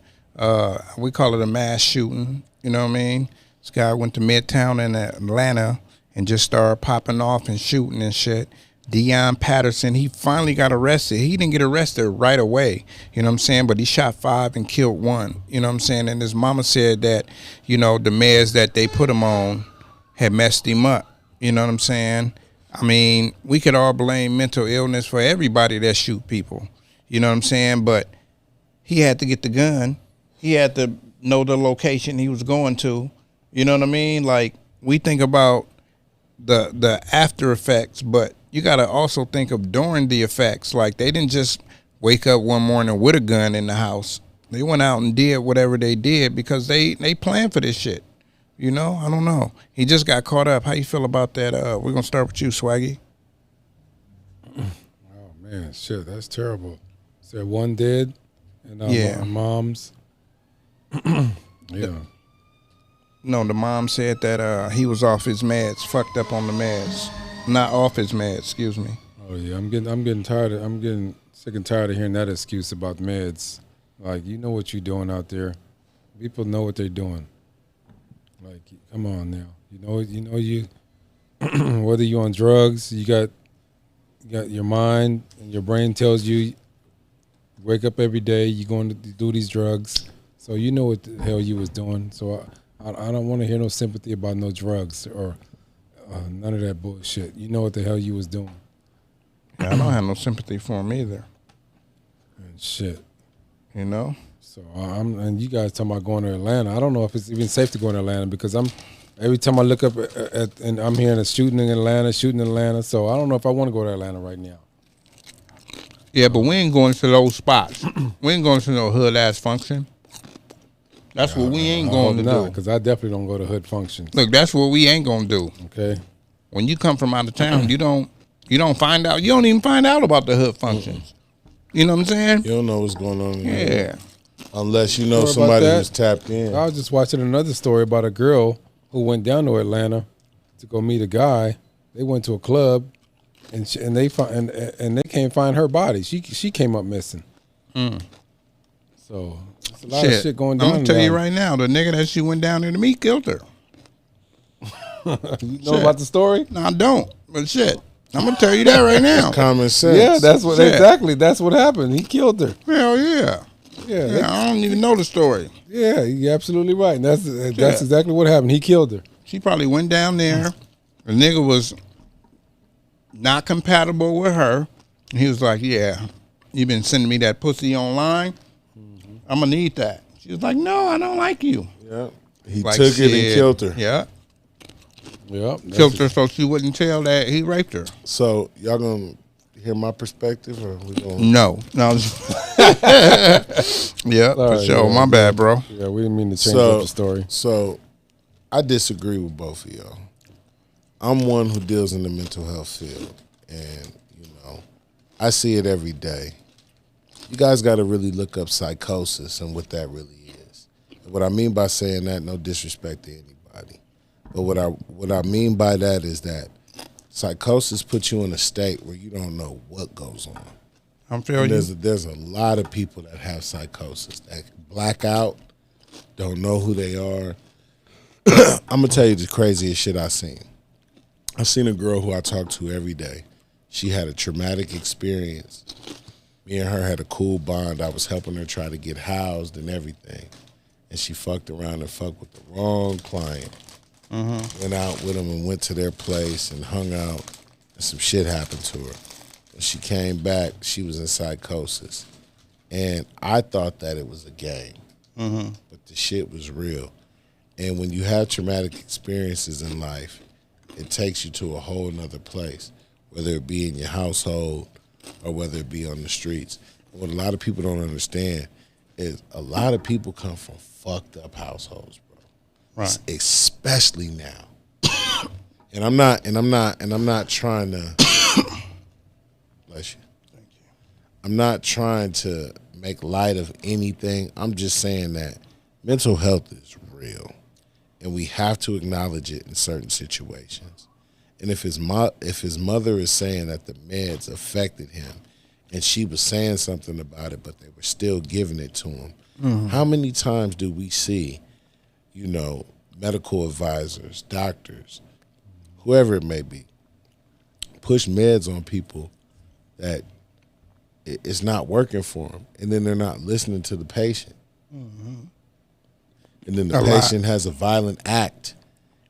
[SPEAKER 3] we call it a mass shooting, you know what I mean? This guy went to Midtown in Atlanta and just started popping off and shooting and shit. Dion Patterson, he finally got arrested. He didn't get arrested right away, you know what I'm saying? But he shot 5 and killed 1, you know what I'm saying? And his mama said that, the meds that they put him on had messed him up, you know what I'm saying? I mean, we could all blame mental illness for everybody that shoot people, you know what I'm saying? But he had to get the gun. He had to know the location he was going to, you know what I mean? Like, we think about the after effects, but you got to also think of during the effects. Like, they didn't just wake up one morning with a gun in the house. They went out and did whatever they did because they planned for this shit. I don't know. He just got caught up. How you feel about that? We're going to start with you, Swaggy.
[SPEAKER 5] Oh, man, shit, that's terrible. Said 1 dead, and
[SPEAKER 3] Yeah.
[SPEAKER 5] mom's. Yeah.
[SPEAKER 3] No, the mom said that he was off his meds, fucked up on the meds. Not off his meds, excuse me.
[SPEAKER 5] Oh yeah, I'm getting tired. I'm getting sick and tired of hearing that excuse about meds. Like, you know what you're doing out there. People know what they're doing. Like, come on now. You whether you're on drugs, you got your mind and your brain tells you wake up every day, you're going to do these drugs. So you know what the hell you was doing. So I don't want to hear no sympathy about no drugs or none of that bullshit. You know what the hell you was doing.
[SPEAKER 3] Yeah, I don't have no sympathy for him either.
[SPEAKER 5] And shit.
[SPEAKER 3] So
[SPEAKER 5] and you guys talking about going to Atlanta. I don't know if it's even safe to go to Atlanta because every time I look up and I'm hearing a shooting in Atlanta. So I don't know if I want to go to Atlanta right now.
[SPEAKER 3] Yeah, but we ain't going to those spots. We ain't going to no hood ass function. That's what we ain't going to do.
[SPEAKER 5] Because I definitely don't go to hood functions.
[SPEAKER 3] Look, that's what we ain't going to do.
[SPEAKER 5] Okay.
[SPEAKER 3] When you come from out of town, you don't find out. You don't even find out about the hood functions. You know what I'm saying?
[SPEAKER 4] You don't know what's going on.
[SPEAKER 3] Yeah.
[SPEAKER 4] Unless you know somebody who's tapped in.
[SPEAKER 5] I was just watching another story about a girl who went down to Atlanta to go meet a guy. They went to a club, and they can't find her body. She came up missing. So there's a lot of shit going down.
[SPEAKER 3] I'm gonna tell you right now, the nigga that she went down there to meet killed her.
[SPEAKER 5] You know about the story?
[SPEAKER 3] No, I don't. But shit, I'm gonna tell you that right now.
[SPEAKER 4] Common sense.
[SPEAKER 5] Yeah, that's what That's what happened. He killed her.
[SPEAKER 3] Hell yeah.
[SPEAKER 5] Yeah,
[SPEAKER 3] I don't even know the story.
[SPEAKER 5] Yeah, you're absolutely right. And that's exactly what happened. He killed her.
[SPEAKER 3] She probably went down there. The nigga was not compatible with her. He was like, "Yeah, you been sending me that pussy online. I'm gonna need that." She was like, "No, I don't like you."
[SPEAKER 4] Yeah, he
[SPEAKER 3] Like,
[SPEAKER 4] took it and killed her.
[SPEAKER 3] Yeah,
[SPEAKER 5] Killed
[SPEAKER 3] her so she wouldn't tell that he raped her.
[SPEAKER 4] So y'all gonna hear my perspective, or we gonna?
[SPEAKER 3] No. Yeah, for
[SPEAKER 5] right,
[SPEAKER 3] sure.
[SPEAKER 5] yeah,
[SPEAKER 3] My bad, bro.
[SPEAKER 5] Yeah, we didn't mean to change up the story.
[SPEAKER 4] So I disagree with both of y'all. I'm one who deals in the mental health field, and I see it every day. You guys got to really look up psychosis and what that really is. And what I mean by saying that, no disrespect to anybody, but what I mean by that is that psychosis puts you in a state where you don't know what goes on.
[SPEAKER 3] I'm feeling you.
[SPEAKER 4] There's a lot of people that have psychosis that black out, don't know who they are. I'm gonna tell you the craziest shit I seen. I seen a girl who I talk to every day. She had a traumatic experience. Me and her had a cool bond. I was helping her try to get housed and everything. And she fucked around and fucked with the wrong client. Went out with them and went to their place and hung out. And some shit happened to her. When she came back, she was in psychosis. And I thought that it was a game. But the shit was real. And when you have traumatic experiences in life, it takes you to a whole nother place, whether it be in your household or whether it be on the streets. What a lot of people don't understand is a lot of people come from fucked up households, bro.
[SPEAKER 3] Right.
[SPEAKER 4] Especially now. and I'm not trying to bless you.
[SPEAKER 3] Thank you.
[SPEAKER 4] I'm not trying to make light of anything. I'm just saying that mental health is real. And we have to acknowledge it in certain situations. And if his mother is saying that the meds affected him, and she was saying something about it, but they were still giving it to him, how many times do we see, medical advisors, doctors, whoever it may be, push meds on people that it's not working for them, and then they're not listening to the patient. And then the patient has a violent act,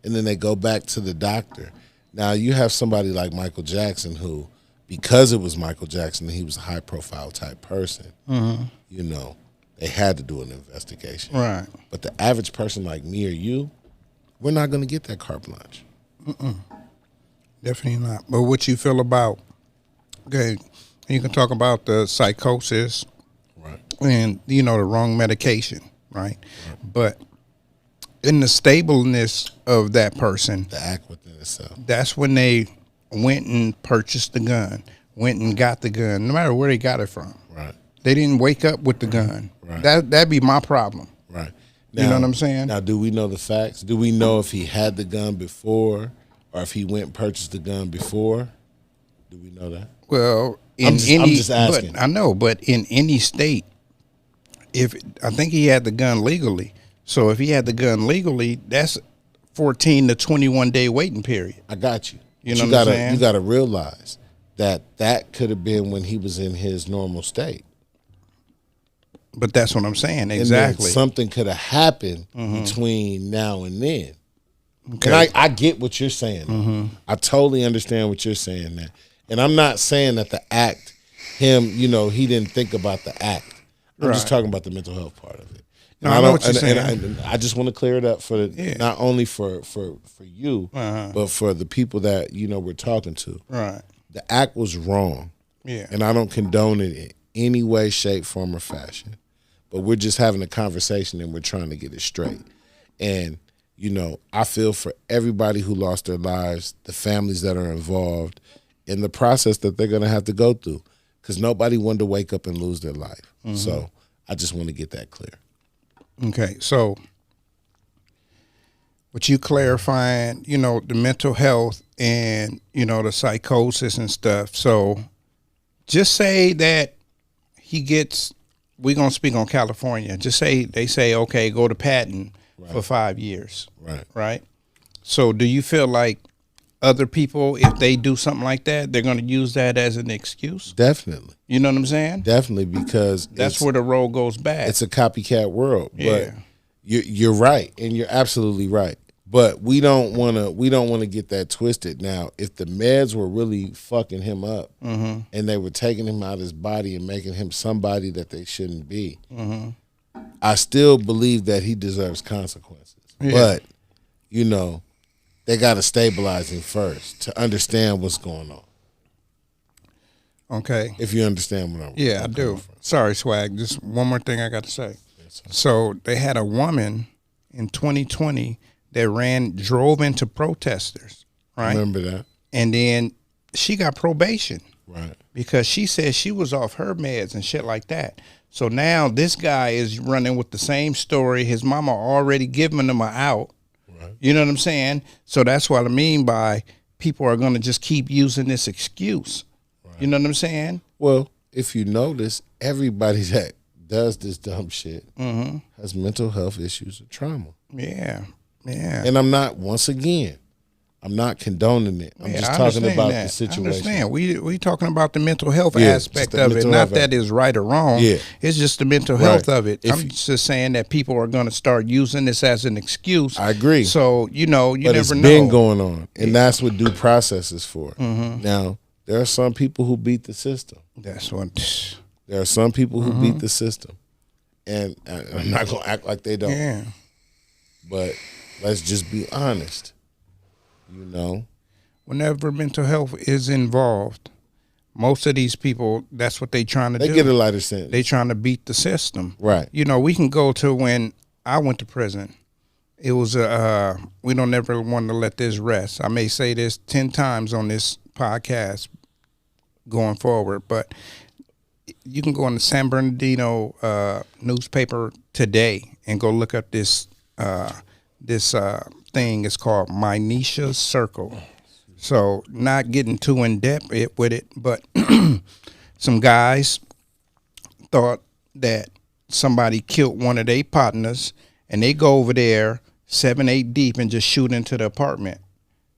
[SPEAKER 4] and then they go back to the doctor. Now, you have somebody like Michael Jackson who, because it was Michael Jackson and he was a high-profile type person, they had to do an investigation.
[SPEAKER 3] Right.
[SPEAKER 4] But the average person like me or you, we're not going to get that carte blanche.
[SPEAKER 3] Definitely not. But what you feel about, okay, you can talk about the psychosis and, the wrong medication. Right. But in the stableness of that person,
[SPEAKER 4] the act within itself,
[SPEAKER 3] that's when they went and purchased the gun, went and got the gun, no matter where they got it from.
[SPEAKER 4] Right.
[SPEAKER 3] They didn't wake up with the gun.
[SPEAKER 4] Right.
[SPEAKER 3] That'd be my problem.
[SPEAKER 4] Right. Now,
[SPEAKER 3] you know what I'm saying?
[SPEAKER 4] Now, do we know the facts? Do we know if he had the gun before or if he went and purchased the gun before? Do we know that?
[SPEAKER 3] Well,
[SPEAKER 4] I'm just asking.
[SPEAKER 3] I know, but in any state, I think he had the gun legally. So if he had the gun legally, that's 14 to 21 day waiting period.
[SPEAKER 4] I got you.
[SPEAKER 3] You know what I'm saying?
[SPEAKER 4] You got to realize that could have been when he was in his normal state.
[SPEAKER 3] But that's what I'm saying. Exactly.
[SPEAKER 4] And something could have happened between now and then.
[SPEAKER 3] Okay.
[SPEAKER 4] And I get what you're saying. I totally understand what you're saying now. And I'm not saying that the act, he didn't think about the act. I'm just talking about the mental health part of it.
[SPEAKER 3] And I know what you're saying.
[SPEAKER 4] And I just want to clear it up for not only for you, but for the people that we're talking to.
[SPEAKER 3] Right.
[SPEAKER 4] The act was wrong.
[SPEAKER 3] Yeah.
[SPEAKER 4] And I don't condone it in any way, shape, form, or fashion. But we're just having a conversation and we're trying to get it straight. And I feel for everybody who lost their lives, the families that are involved, in the process that they're going to have to go through. Because nobody wanted to wake up and lose their life. So I just want to get that clear.
[SPEAKER 3] Okay, so with you clarifying, the mental health and, the psychosis and stuff. So just say that we're going to speak on California. Just say, they say, okay, go to Patton for 5 years.
[SPEAKER 4] Right.
[SPEAKER 3] Right. So do you feel like other people, if they do something like that, they're going to use that as an excuse?
[SPEAKER 4] Definitely.
[SPEAKER 3] You know what I'm saying?
[SPEAKER 4] Definitely, because
[SPEAKER 3] that's where the road goes bad.
[SPEAKER 4] It's a copycat world.
[SPEAKER 3] Yeah.
[SPEAKER 4] But you're right, and you're absolutely right. But we don't want to get that twisted. Now, if the meds were really fucking him up, and they were taking him out of his body and making him somebody that they shouldn't be, I still believe that he deserves consequences. Yeah. But they got to stabilize him first to understand what's going on.
[SPEAKER 3] Okay.
[SPEAKER 4] If you understand what I'm
[SPEAKER 3] I do. Sorry, Swag. Just one more thing I got to say. So they had a woman in 2020 that drove into protesters, right?
[SPEAKER 4] Remember that.
[SPEAKER 3] And then she got probation.
[SPEAKER 4] Right.
[SPEAKER 3] Because she said she was off her meds and shit like that. So now this guy is running with the same story. His mama already giving him an out.
[SPEAKER 4] Right.
[SPEAKER 3] You know what I'm saying? So that's what I mean by people are going to just keep using this excuse. Right. You know what I'm saying?
[SPEAKER 4] Well, if you notice, everybody that does this dumb shit has mental health issues or trauma.
[SPEAKER 3] Yeah. Yeah.
[SPEAKER 4] And I'm not condoning it. I'm just talking about the situation.
[SPEAKER 3] I understand. We talking about the mental health
[SPEAKER 4] Yeah,
[SPEAKER 3] aspect
[SPEAKER 4] just the
[SPEAKER 3] of it.
[SPEAKER 4] mental
[SPEAKER 3] Not
[SPEAKER 4] health
[SPEAKER 3] that it's right or wrong.
[SPEAKER 4] Yeah.
[SPEAKER 3] It's just the mental health
[SPEAKER 4] Right.
[SPEAKER 3] of it. I'm just saying that people are going to start using this as an excuse.
[SPEAKER 4] I agree.
[SPEAKER 3] So, you know, you
[SPEAKER 4] But
[SPEAKER 3] never
[SPEAKER 4] it's
[SPEAKER 3] know.
[SPEAKER 4] been going on, and that's what due process is for. Now, there are some people who beat the system.
[SPEAKER 3] That's what.
[SPEAKER 4] There are some people who beat the system, and I'm not going to act like they don't.
[SPEAKER 3] Yeah.
[SPEAKER 4] But let's just be honest. You know,
[SPEAKER 3] Whenever mental health is involved, most of these people, that's what they trying to
[SPEAKER 4] they
[SPEAKER 3] do.
[SPEAKER 4] get a lighter sentence.
[SPEAKER 3] They trying to beat the system.
[SPEAKER 4] Right.
[SPEAKER 3] You know, we can go to when I went to prison. It was we don't ever want to let this rest. I may say this 10 times on this podcast going forward, but you can go on the San Bernardino newspaper today and go look up this thing. It's called Minutia Circle. So not getting too in depth with it, but some guys thought that somebody killed one of their partners, and they go over there 7, 8 deep and just shoot into the apartment.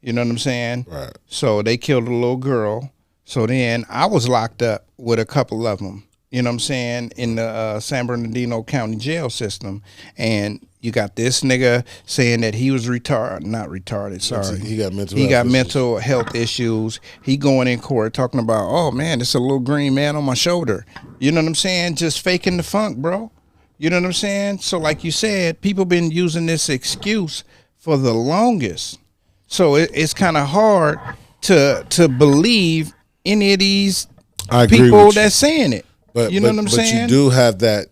[SPEAKER 3] You know what I'm saying?
[SPEAKER 4] Right.
[SPEAKER 3] So they killed a little girl. So then I was locked up with a couple of them. You know what I'm saying? In the San Bernardino County jail system. And you got this nigga saying that he was not retarded, sorry.
[SPEAKER 4] He got
[SPEAKER 3] mental health issues. He going in court talking about, oh man, it's a little green man on my shoulder. You know what I'm saying? Just faking the funk, bro. You know what I'm saying? So like you said, people been using this excuse for the longest. So it's kind of hard to believe any of these people that's saying it.
[SPEAKER 4] But,
[SPEAKER 3] you know what I'm saying?
[SPEAKER 4] But you do have that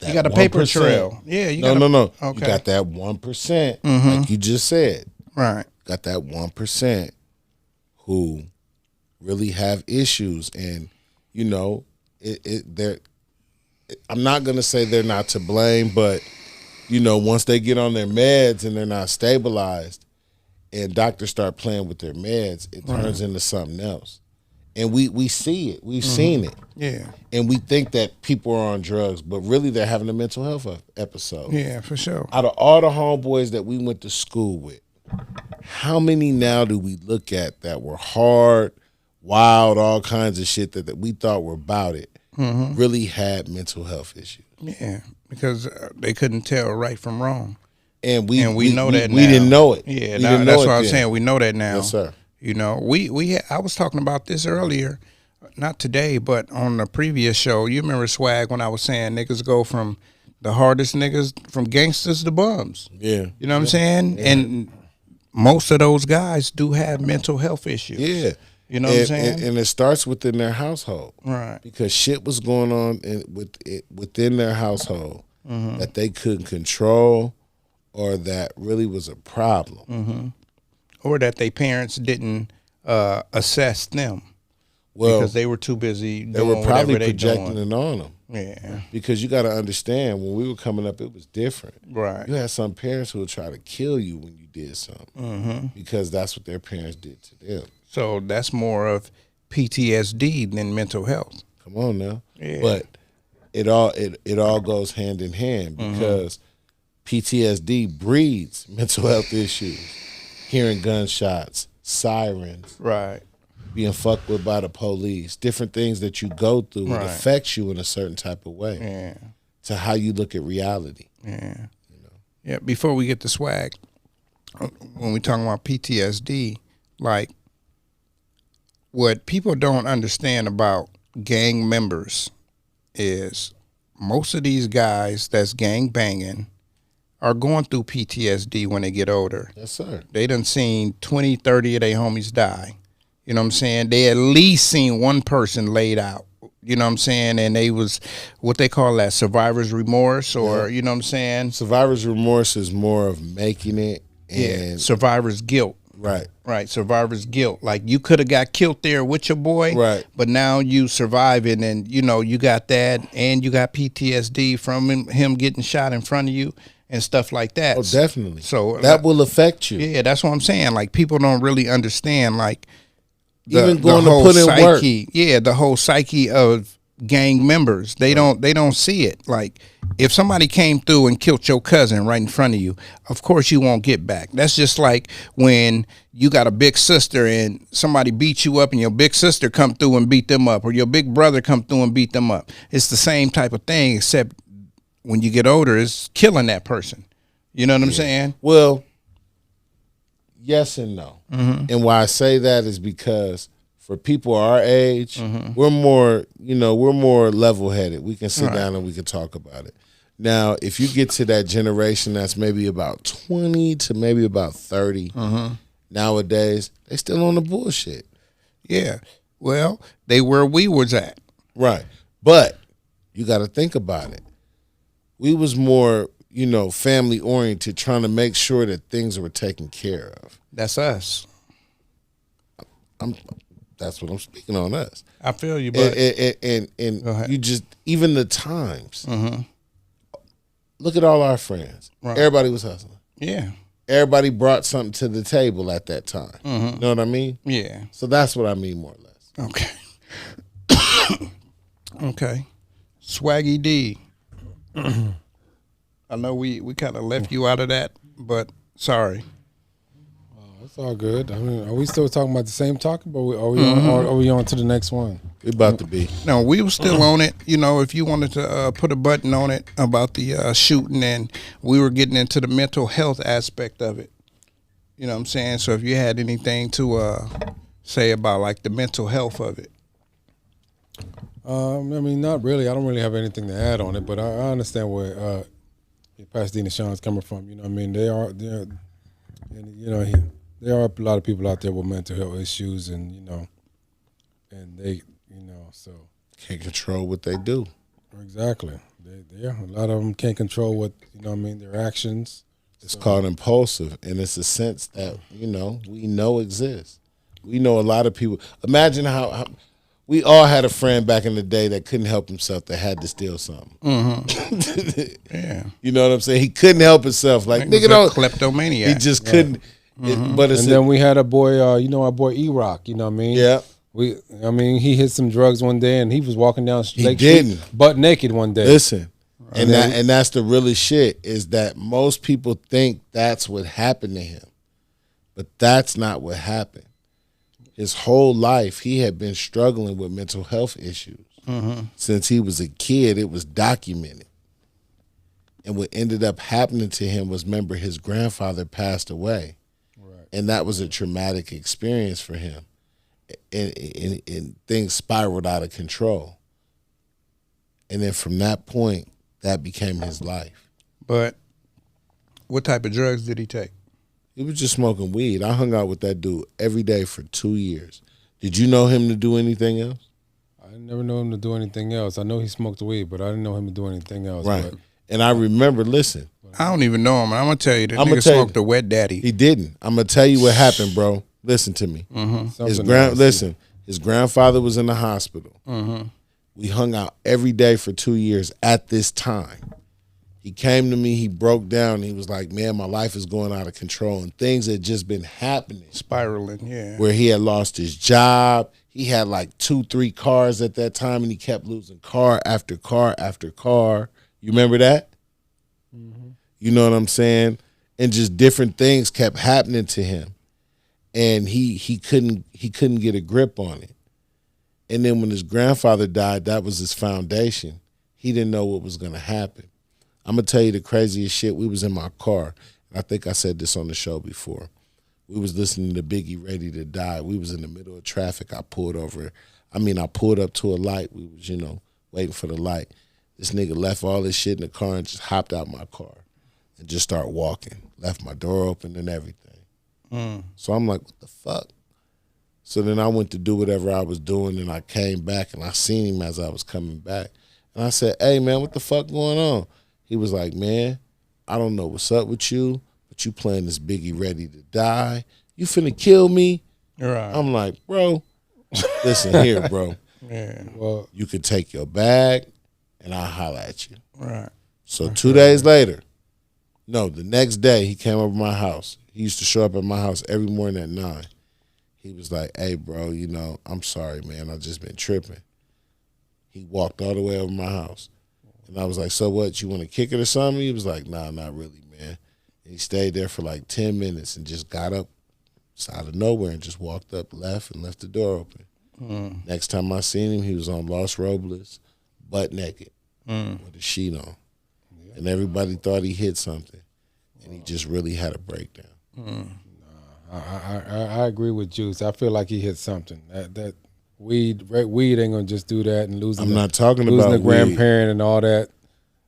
[SPEAKER 3] you got a paper trail. Yeah.
[SPEAKER 4] No.
[SPEAKER 3] Okay.
[SPEAKER 4] You got that 1%, like you just said.
[SPEAKER 3] Right.
[SPEAKER 4] Got that 1% who really have issues, and you know, I'm not gonna say they're not to blame, but you know, once they get on their meds and they're not stabilized, and doctors start playing with their meds, it turns into something else. And we see it. We've seen it.
[SPEAKER 3] Yeah.
[SPEAKER 4] And we think that people are on drugs, but really they're having a mental health episode.
[SPEAKER 3] Yeah, for sure.
[SPEAKER 4] Out of all the homeboys that we went to school with, how many now do we look at that were hard, wild, all kinds of shit that we thought were about it, really had mental health issues?
[SPEAKER 3] Yeah, because they couldn't tell right from wrong.
[SPEAKER 4] And we
[SPEAKER 3] know that now.
[SPEAKER 4] We didn't know it.
[SPEAKER 3] Yeah, that's what I was saying. We know that now.
[SPEAKER 4] Yes, sir.
[SPEAKER 3] You know, I was talking about this earlier, not today, but on the previous show. You remember Swag when I was saying niggas go from the hardest niggas, from gangsters to bums.
[SPEAKER 4] Yeah.
[SPEAKER 3] You know what I'm saying? Yeah. And most of those guys do have mental health issues.
[SPEAKER 4] Yeah.
[SPEAKER 3] You know what I'm saying?
[SPEAKER 4] And it starts within their household.
[SPEAKER 3] Right.
[SPEAKER 4] Because shit was going on within their household that they couldn't control, or that really was a problem.
[SPEAKER 3] Or that their parents didn't assess them.
[SPEAKER 4] Well,
[SPEAKER 3] because they were too busy doing
[SPEAKER 4] they were probably projecting
[SPEAKER 3] doing.
[SPEAKER 4] it on them.
[SPEAKER 3] Yeah.
[SPEAKER 4] Because you got to understand, when we were coming up, it was different.
[SPEAKER 3] Right.
[SPEAKER 4] You had some parents who would try to kill you when you did something because that's what their parents did to them.
[SPEAKER 3] So that's more of PTSD than mental health.
[SPEAKER 4] Come on now.
[SPEAKER 3] Yeah.
[SPEAKER 4] But it all goes hand in hand, because PTSD breeds mental health issues. Hearing gunshots, sirens,
[SPEAKER 3] right,
[SPEAKER 4] being fucked with by the police, different things that you go through, it affects you in a certain type of way to how you look at reality.
[SPEAKER 3] Yeah. You know? Yeah, before we get to Swag, when we talking about PTSD, like what people don't understand about gang members is most of these guys that's gang banging are going through PTSD when they get older.
[SPEAKER 4] Yes, sir.
[SPEAKER 3] They done seen 20, 30 of their homies die. You know what I'm saying? They at least seen one person laid out. you know what I'm saying, and they was what they call that survivor's remorse, or you know what I'm saying.
[SPEAKER 4] Survivor's remorse is more of making it, and
[SPEAKER 3] survivor's guilt. Right, survivor's guilt. Like you could have got killed there with your boy,
[SPEAKER 4] right?
[SPEAKER 3] But now you surviving, and you know you got that, and you got PTSD from him getting shot in front of you and stuff like that.
[SPEAKER 4] Oh, definitely.
[SPEAKER 3] So
[SPEAKER 4] that will affect you.
[SPEAKER 3] Yeah, that's what I'm saying. Like people don't really understand, like
[SPEAKER 4] even going to put in work.
[SPEAKER 3] Yeah, the whole psyche of gang members. They don't see it. Like if somebody came through and killed your cousin right in front of you, of course you won't get back. That's just like when you got a big sister and somebody beat you up and your big sister come through and beat them up, or your big brother come through and beat them up. It's the same type of thing, except when you get older, it's killing that person. You know what I'm saying?
[SPEAKER 4] Well, yes and no. And why I say that is because for people our age, we're more level-headed. We can sit down and we can talk about it. Now, if you get to that generation that's maybe about 20 to maybe about 30, nowadays, they still on the bullshit.
[SPEAKER 3] Yeah. Well, they where we was at.
[SPEAKER 4] Right. But you got to think about it. We was more, family-oriented, trying to make sure that things were taken care of.
[SPEAKER 3] That's us.
[SPEAKER 4] That's what I'm speaking on, us.
[SPEAKER 3] I feel you, but
[SPEAKER 4] and you just, even the times. Look at all our friends. Right. Everybody was hustling.
[SPEAKER 3] Yeah.
[SPEAKER 4] Everybody brought something to the table at that time. You know what I mean?
[SPEAKER 3] Yeah.
[SPEAKER 4] So that's what I mean, more or less.
[SPEAKER 3] Okay. Okay. Swaggy D. I know we kind of left you out of that, but sorry.
[SPEAKER 5] It's all good. I mean, are we still talking about the same topic, or are we on to the next one?
[SPEAKER 4] We about to be.
[SPEAKER 3] No, we were still on it. If you wanted to put a button on it about the shooting, and we were getting into the mental health aspect of it. You know what I'm saying? So if you had anything to say about like the mental health of it.
[SPEAKER 5] I mean, not really. I don't really have anything to add on it, but I understand where Pasadena Sean's coming from. You know what I mean? There are a lot of people out there with mental health issues, and and they, so
[SPEAKER 4] can't control what they do.
[SPEAKER 5] Exactly. A lot of them can't control what their actions.
[SPEAKER 4] It's called impulsive, and it's a sense that we know exists. We know a lot of people. Imagine how we all had a friend back in the day that couldn't help himself, that had to steal something.
[SPEAKER 3] Yeah.
[SPEAKER 4] You know what I'm saying? He couldn't help himself. Like, nigga, don't
[SPEAKER 3] kleptomaniac.
[SPEAKER 4] He just couldn't.
[SPEAKER 5] Then we had a boy, our boy E-Rock. You know what I mean?
[SPEAKER 4] Yeah.
[SPEAKER 5] He hit some drugs one day, and he was walking down Lake
[SPEAKER 4] didn't.
[SPEAKER 5] Street butt naked one day.
[SPEAKER 4] Listen, and that's the really shit, is that most people think that's what happened to him, but that's not what happened. His whole life, he had been struggling with mental health issues. Since he was a kid, it was documented. And what ended up happening to him was, remember, his grandfather passed away. Right. And that was a traumatic experience for him. And things spiraled out of control. And then from that point, that became his life.
[SPEAKER 3] But what type of drugs did he take?
[SPEAKER 4] He was just smoking weed. I hung out with that dude every day for 2 years. Did you know him to do anything else?
[SPEAKER 5] I never know him to do anything else. I know he smoked weed, but I didn't know him to do anything else.
[SPEAKER 4] Right. And I remember, listen.
[SPEAKER 3] I don't even know him. I'm going to tell you, the nigga smoked a wet daddy.
[SPEAKER 4] He didn't. I'm going to tell you what happened, bro. Listen to me. His grandfather was in the hospital. We hung out every day for 2 years at this time. He came to me, he broke down, and he was like, man, my life is going out of control. And things had just been happening.
[SPEAKER 3] Spiraling, yeah.
[SPEAKER 4] Where he had lost his job. He had like 2-3 cars at that time, and he kept losing car after car after car. You remember that? You know what I'm saying? And just different things kept happening to him. And he couldn't get a grip on it. And then when his grandfather died, that was his foundation. He didn't know what was going to happen. I'm going to tell you the craziest shit. We was in my car. And I think I said this on the show before. We was listening to Biggie, Ready to Die. We was in the middle of traffic. I pulled up to a light. We was, waiting for the light. This nigga left all his shit in the car and just hopped out my car and just started walking. Left my door open and everything. So I'm like, what the fuck? So then I went to do whatever I was doing, and I came back, and I seen him as I was coming back. And I said, hey, man, what the fuck going on? He was like, man, I don't know what's up with you, but you playing this Biggie Ready to Die. You finna kill me?
[SPEAKER 3] Right.
[SPEAKER 4] I'm like, bro, listen here, bro.
[SPEAKER 3] Yeah.
[SPEAKER 5] Well,
[SPEAKER 4] You could take your bag, and I'll holler at you.
[SPEAKER 3] Right.
[SPEAKER 4] So 2 days later, no, the next day, he came over to my house. He used to show up at my house every morning at 9. He was like, hey, bro, you know, I'm sorry, man. I just been tripping. He walked all the way over my house. And I was like, so what, you want to kick it or something? He was like, nah, not really, man. And he stayed there for like 10 minutes and just got up out of nowhere and just walked up, left, and left the door open. Next time I seen him, he was on Los Robles, butt naked, with a sheet on. And everybody thought he hit something. And he just really had a breakdown.
[SPEAKER 5] I agree with Juice. I feel like he hit something. That weed ain't gonna just do that and losing.
[SPEAKER 4] I'm not talking
[SPEAKER 5] losing
[SPEAKER 4] about
[SPEAKER 5] the grandparent and all that.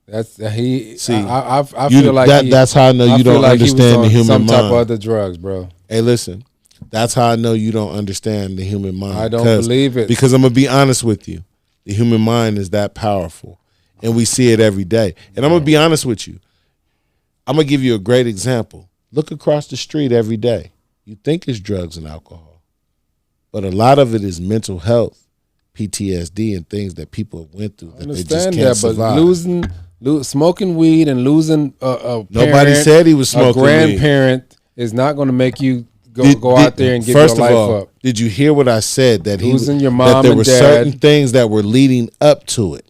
[SPEAKER 5] That's he.
[SPEAKER 4] See,
[SPEAKER 5] I feel like
[SPEAKER 4] that's how I know you don't understand the human
[SPEAKER 5] some
[SPEAKER 4] mind.
[SPEAKER 5] type of other drugs, bro.
[SPEAKER 4] Hey, listen, that's how I know you don't understand the human mind.
[SPEAKER 5] I don't believe it.
[SPEAKER 4] Because I'm gonna be honest with you, the human mind is that powerful, and we see it every day. And I'm gonna be honest with you. I'm gonna give you a great example. Look across the street every day. You think it's drugs and alcohol, but a lot of it is mental health, PTSD, and things that people have went through that they just can't survive.
[SPEAKER 5] But smoking weed and losing a
[SPEAKER 4] Nobody
[SPEAKER 5] parent,
[SPEAKER 4] said he was smoking
[SPEAKER 5] a grandparent is not going to make you go out there and give
[SPEAKER 4] first
[SPEAKER 5] your
[SPEAKER 4] of
[SPEAKER 5] life
[SPEAKER 4] all,
[SPEAKER 5] up.
[SPEAKER 4] Did you hear what I said? That
[SPEAKER 5] Losing your
[SPEAKER 4] that
[SPEAKER 5] mom
[SPEAKER 4] there
[SPEAKER 5] and
[SPEAKER 4] were
[SPEAKER 5] dad.
[SPEAKER 4] certain things that were leading up to it.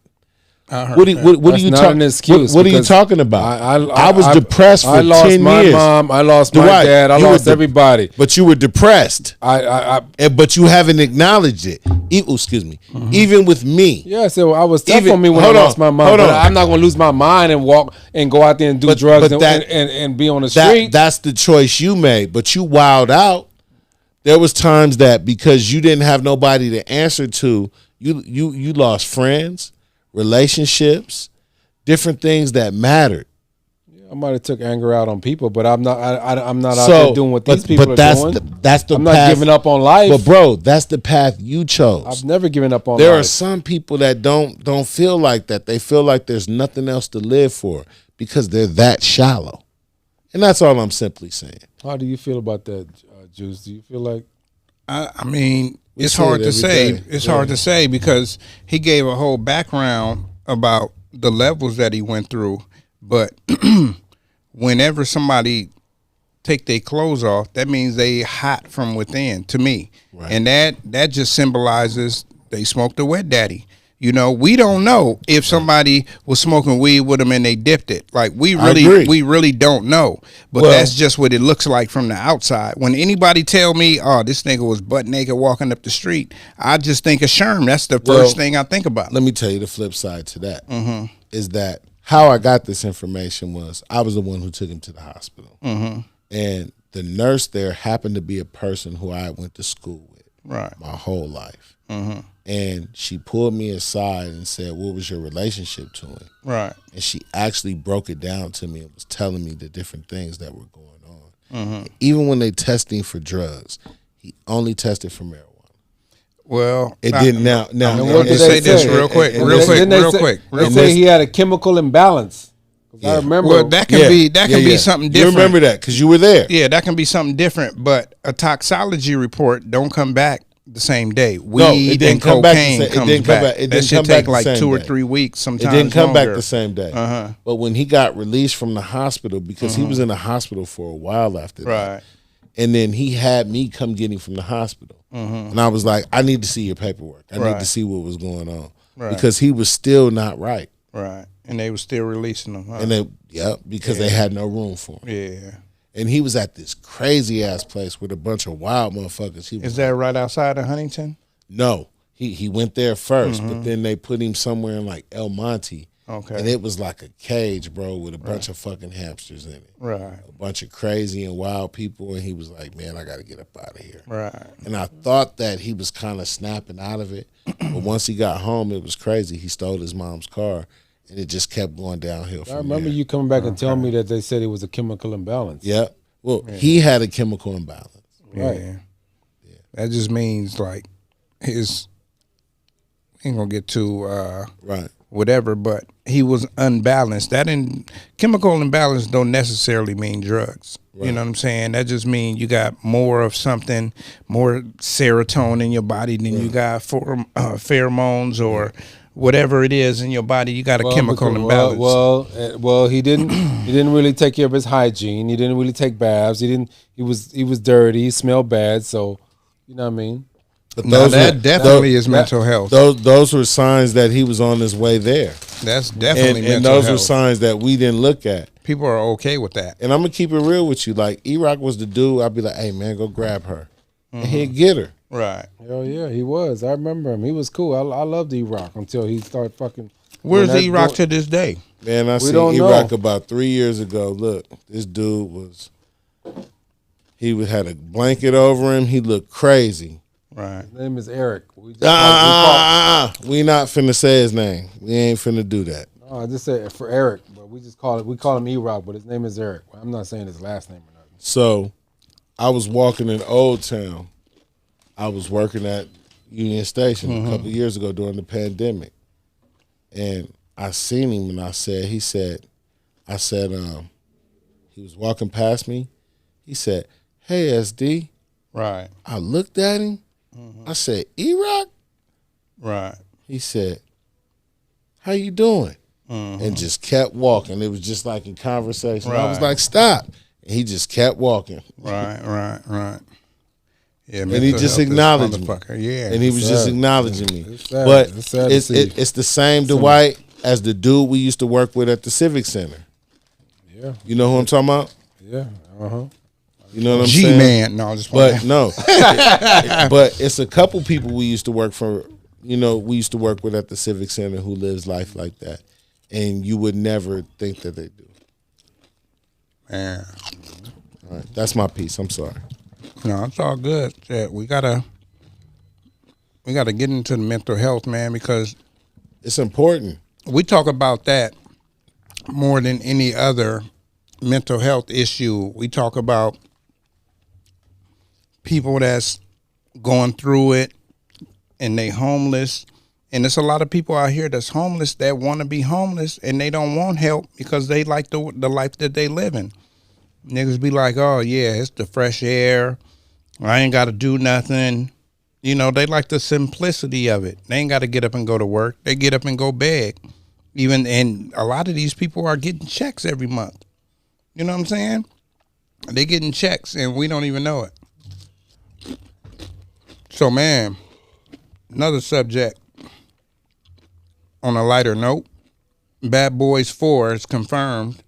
[SPEAKER 3] What
[SPEAKER 4] What are you
[SPEAKER 5] not
[SPEAKER 4] talking?
[SPEAKER 5] an excuse
[SPEAKER 4] What are you
[SPEAKER 5] because
[SPEAKER 4] talking about? I was
[SPEAKER 5] I
[SPEAKER 4] depressed for 10 years.
[SPEAKER 5] I lost my mom. I lost my
[SPEAKER 4] Dwight,
[SPEAKER 5] dad. I
[SPEAKER 4] you were
[SPEAKER 5] lost everybody.
[SPEAKER 4] But you were depressed,
[SPEAKER 5] I
[SPEAKER 4] but you haven't acknowledged it. Excuse me. Even with me,
[SPEAKER 5] yeah. So I was tough
[SPEAKER 4] Even-
[SPEAKER 5] on me when I
[SPEAKER 4] hold on,
[SPEAKER 5] lost my mom.
[SPEAKER 4] hold
[SPEAKER 5] But
[SPEAKER 4] on.
[SPEAKER 5] I'm not going to lose my mind and walk and go out there and do
[SPEAKER 4] But-
[SPEAKER 5] drugs
[SPEAKER 4] but that-
[SPEAKER 5] and be on the street.
[SPEAKER 4] that's the choice you made. But you wilded out. There was times that because you didn't have nobody to answer to, you lost friends, relationships, different things that mattered.
[SPEAKER 5] I might have took anger out on people, but I'm not. I'm not out there doing what these people are doing.
[SPEAKER 4] That's the
[SPEAKER 5] I'm
[SPEAKER 4] path.
[SPEAKER 5] not giving up on life.
[SPEAKER 4] But bro, that's the path you chose.
[SPEAKER 5] I've never given up on
[SPEAKER 4] There
[SPEAKER 5] life.
[SPEAKER 4] are some people that don't feel like that. They feel like there's nothing else to live for because they're that shallow. And that's all I'm simply saying.
[SPEAKER 5] How do you feel about that, Juice? Do you feel like
[SPEAKER 3] I mean, it's
[SPEAKER 4] say
[SPEAKER 3] hard
[SPEAKER 4] it
[SPEAKER 3] to
[SPEAKER 4] every
[SPEAKER 3] say.
[SPEAKER 4] day.
[SPEAKER 3] It's hard to say because he gave a whole background about the levels that he went through. But whenever somebody take their clothes off, that means they hot from within, to me.
[SPEAKER 4] Right.
[SPEAKER 3] And that just symbolizes they smoked a wet daddy. You know, we don't know if somebody was smoking weed with them and they dipped it. Like we really don't know. But that's just what it looks like from the outside. When anybody tell me, "Oh, this nigga was butt naked walking up the street," I just think of Sherm. That's the first thing I think about.
[SPEAKER 4] Let me tell you the flip side to that. Is that how I got this information was I was the one who took him to the hospital. And the nurse there happened to be a person who I went to school with my whole life. And she pulled me aside and said, what was your relationship to him?
[SPEAKER 3] Right.
[SPEAKER 4] And she actually broke it down to me and was telling me the different things that were going on. Even when they testing for drugs, he only tested for marijuana.
[SPEAKER 3] Well,
[SPEAKER 4] It didn't now.
[SPEAKER 3] Let me say this real quick.
[SPEAKER 5] They say he had a chemical imbalance. I remember.
[SPEAKER 3] Well, that can be something different.
[SPEAKER 4] You remember that because you were there.
[SPEAKER 3] Yeah, that can be something different. But a toxology report don't come back the same day. Weed
[SPEAKER 4] No, it didn't
[SPEAKER 3] and
[SPEAKER 4] come back
[SPEAKER 3] cocaine
[SPEAKER 4] the same-
[SPEAKER 3] comes
[SPEAKER 4] it didn't come
[SPEAKER 3] back.
[SPEAKER 4] back- it
[SPEAKER 3] That
[SPEAKER 4] didn't
[SPEAKER 3] should
[SPEAKER 4] come
[SPEAKER 3] take
[SPEAKER 4] back the
[SPEAKER 3] like
[SPEAKER 4] same
[SPEAKER 3] 2 or
[SPEAKER 4] day.
[SPEAKER 3] 3 weeks.
[SPEAKER 4] It
[SPEAKER 3] Sometimes
[SPEAKER 4] didn't come back
[SPEAKER 3] longer.
[SPEAKER 4] the same day. But when he got released from the hospital, because he was in the hospital for a while after that.
[SPEAKER 3] Right.
[SPEAKER 4] And then he had me come get him from the hospital. And I was like, I need to see your paperwork. I need to see what was going on. Because he was still not right.
[SPEAKER 3] Right. And they were still releasing them. Huh?
[SPEAKER 4] And they, because they had no room for him.
[SPEAKER 3] Yeah.
[SPEAKER 4] And he was at this crazy ass place with a bunch of wild motherfuckers. He was
[SPEAKER 3] Is that right outside of Huntington?
[SPEAKER 4] No. He went there first, but then they put him somewhere in like El Monte.
[SPEAKER 3] Okay.
[SPEAKER 4] And it was like a cage, bro, with a bunch of fucking hamsters in it.
[SPEAKER 3] Right.
[SPEAKER 4] A bunch of crazy and wild people. And he was like, man, I got to get up out of here.
[SPEAKER 3] Right.
[SPEAKER 4] And I thought that he was kind of snapping out of it. But once he got home, it was crazy. He stole his mom's car. And it just kept going downhill from
[SPEAKER 5] I remember
[SPEAKER 4] there.
[SPEAKER 5] you coming back and telling me that they said it was a chemical imbalance.
[SPEAKER 4] Yep. Well, he had a chemical imbalance.
[SPEAKER 5] Right.
[SPEAKER 3] Yeah. That just means like his ain't gonna get too
[SPEAKER 4] Right.
[SPEAKER 3] whatever, but he was unbalanced. Chemical imbalance don't necessarily mean drugs. You know what I'm saying? That just means you got more of something, more serotonin in your body than you got for pheromones or whatever it is in your body. You got a chemical imbalance.
[SPEAKER 5] Well, he didn't really take care of his hygiene. He didn't really take baths. He was dirty. He smelled bad. So, you know what I mean?
[SPEAKER 4] But
[SPEAKER 3] No, that definitely is mental health.
[SPEAKER 4] Those were signs that he was on his way there.
[SPEAKER 3] That's definitely mental
[SPEAKER 4] and those
[SPEAKER 3] health.
[SPEAKER 4] were signs that we didn't look at.
[SPEAKER 3] People are okay with that.
[SPEAKER 4] And I'm gonna keep it real with you. Like E-Rock was the dude. I'd be like, "Hey man, go grab her," and he'd get her.
[SPEAKER 3] Right.
[SPEAKER 5] Hell yeah, he was. I remember him. He was cool. I loved E-Rock until he started fucking.
[SPEAKER 3] Where's E-Rock to this day?
[SPEAKER 4] Man, I seen
[SPEAKER 5] don't
[SPEAKER 4] E-Rock
[SPEAKER 5] know.
[SPEAKER 4] about 3 years ago. Look, this dude had a blanket over him. He looked crazy.
[SPEAKER 3] Right.
[SPEAKER 5] His name is Eric. We just
[SPEAKER 4] We not finna say his name. We ain't finna do that.
[SPEAKER 5] I just said for Eric, but we call him E-Rock, but his name is Eric. I'm not saying his last name or nothing.
[SPEAKER 4] So, I was walking in Old Town. I was working at Union Station a couple years ago during the pandemic, and I seen him, and he was walking past me. He said, "Hey, SD."
[SPEAKER 3] Right.
[SPEAKER 4] I looked at him. I said, "E-Rock?"
[SPEAKER 3] Right.
[SPEAKER 4] He said, "How you doing?" And just kept walking. It was just like a conversation. I was
[SPEAKER 3] Right.
[SPEAKER 4] like, "Stop." And he just kept walking.
[SPEAKER 3] Right. Yeah,
[SPEAKER 4] And he just acknowledged me.
[SPEAKER 3] Yeah.
[SPEAKER 4] And he was just acknowledging me.
[SPEAKER 5] It's sad.
[SPEAKER 4] But
[SPEAKER 5] It's sad to see.
[SPEAKER 4] it's the same Dwight as the dude we used to work with at the Civic Center.
[SPEAKER 5] Yeah.
[SPEAKER 4] You know who I'm talking about?
[SPEAKER 5] Yeah.
[SPEAKER 4] You know what I'm saying?
[SPEAKER 3] G-Man. No, just
[SPEAKER 4] But no. But it's a couple people we used to work for, we used to work with at the Civic Center who lives life like that. And you would never think that they do.
[SPEAKER 3] Man.
[SPEAKER 4] All right. That's my piece. I'm sorry.
[SPEAKER 3] No, it's all good. Yeah, we gotta get into the mental health, man, because
[SPEAKER 4] It's important.
[SPEAKER 3] we talk about that more than any other mental health issue. We talk about people that's going through it and they homeless. And there's a lot of people out here that's homeless that want to be homeless and they don't want help because they like the life that they living. Niggas be like, "Oh yeah, it's the fresh air. I ain't got to do nothing." They like the simplicity of it. They ain't got to get up and go to work. They get up and go beg. And a lot of these people are getting checks every month. You know what I'm saying? They getting checks and we don't even know it. So man, another subject on a lighter note, Bad Boys 4 is confirmed.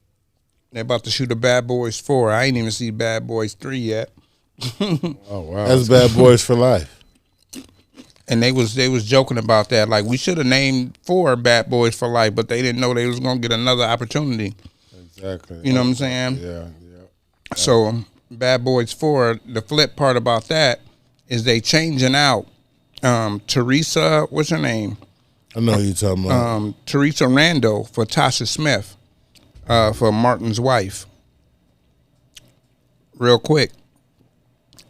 [SPEAKER 3] They're about to shoot a Bad Boys 4. I ain't even see Bad Boys 3 yet.
[SPEAKER 5] Oh wow.
[SPEAKER 4] That's Bad Boys for Life.
[SPEAKER 3] And they was joking about that. Like, we should have named 4 Bad Boys for Life, but they didn't know they was gonna get another opportunity.
[SPEAKER 5] Exactly.
[SPEAKER 3] You know what I'm saying?
[SPEAKER 5] Yeah.
[SPEAKER 3] So Bad Boys 4, the flip part about that is they changing out Teresa, what's her name?
[SPEAKER 4] I know who you're talking about.
[SPEAKER 3] Teresa Randle for Tasha Smith, for Martin's wife. Real quick,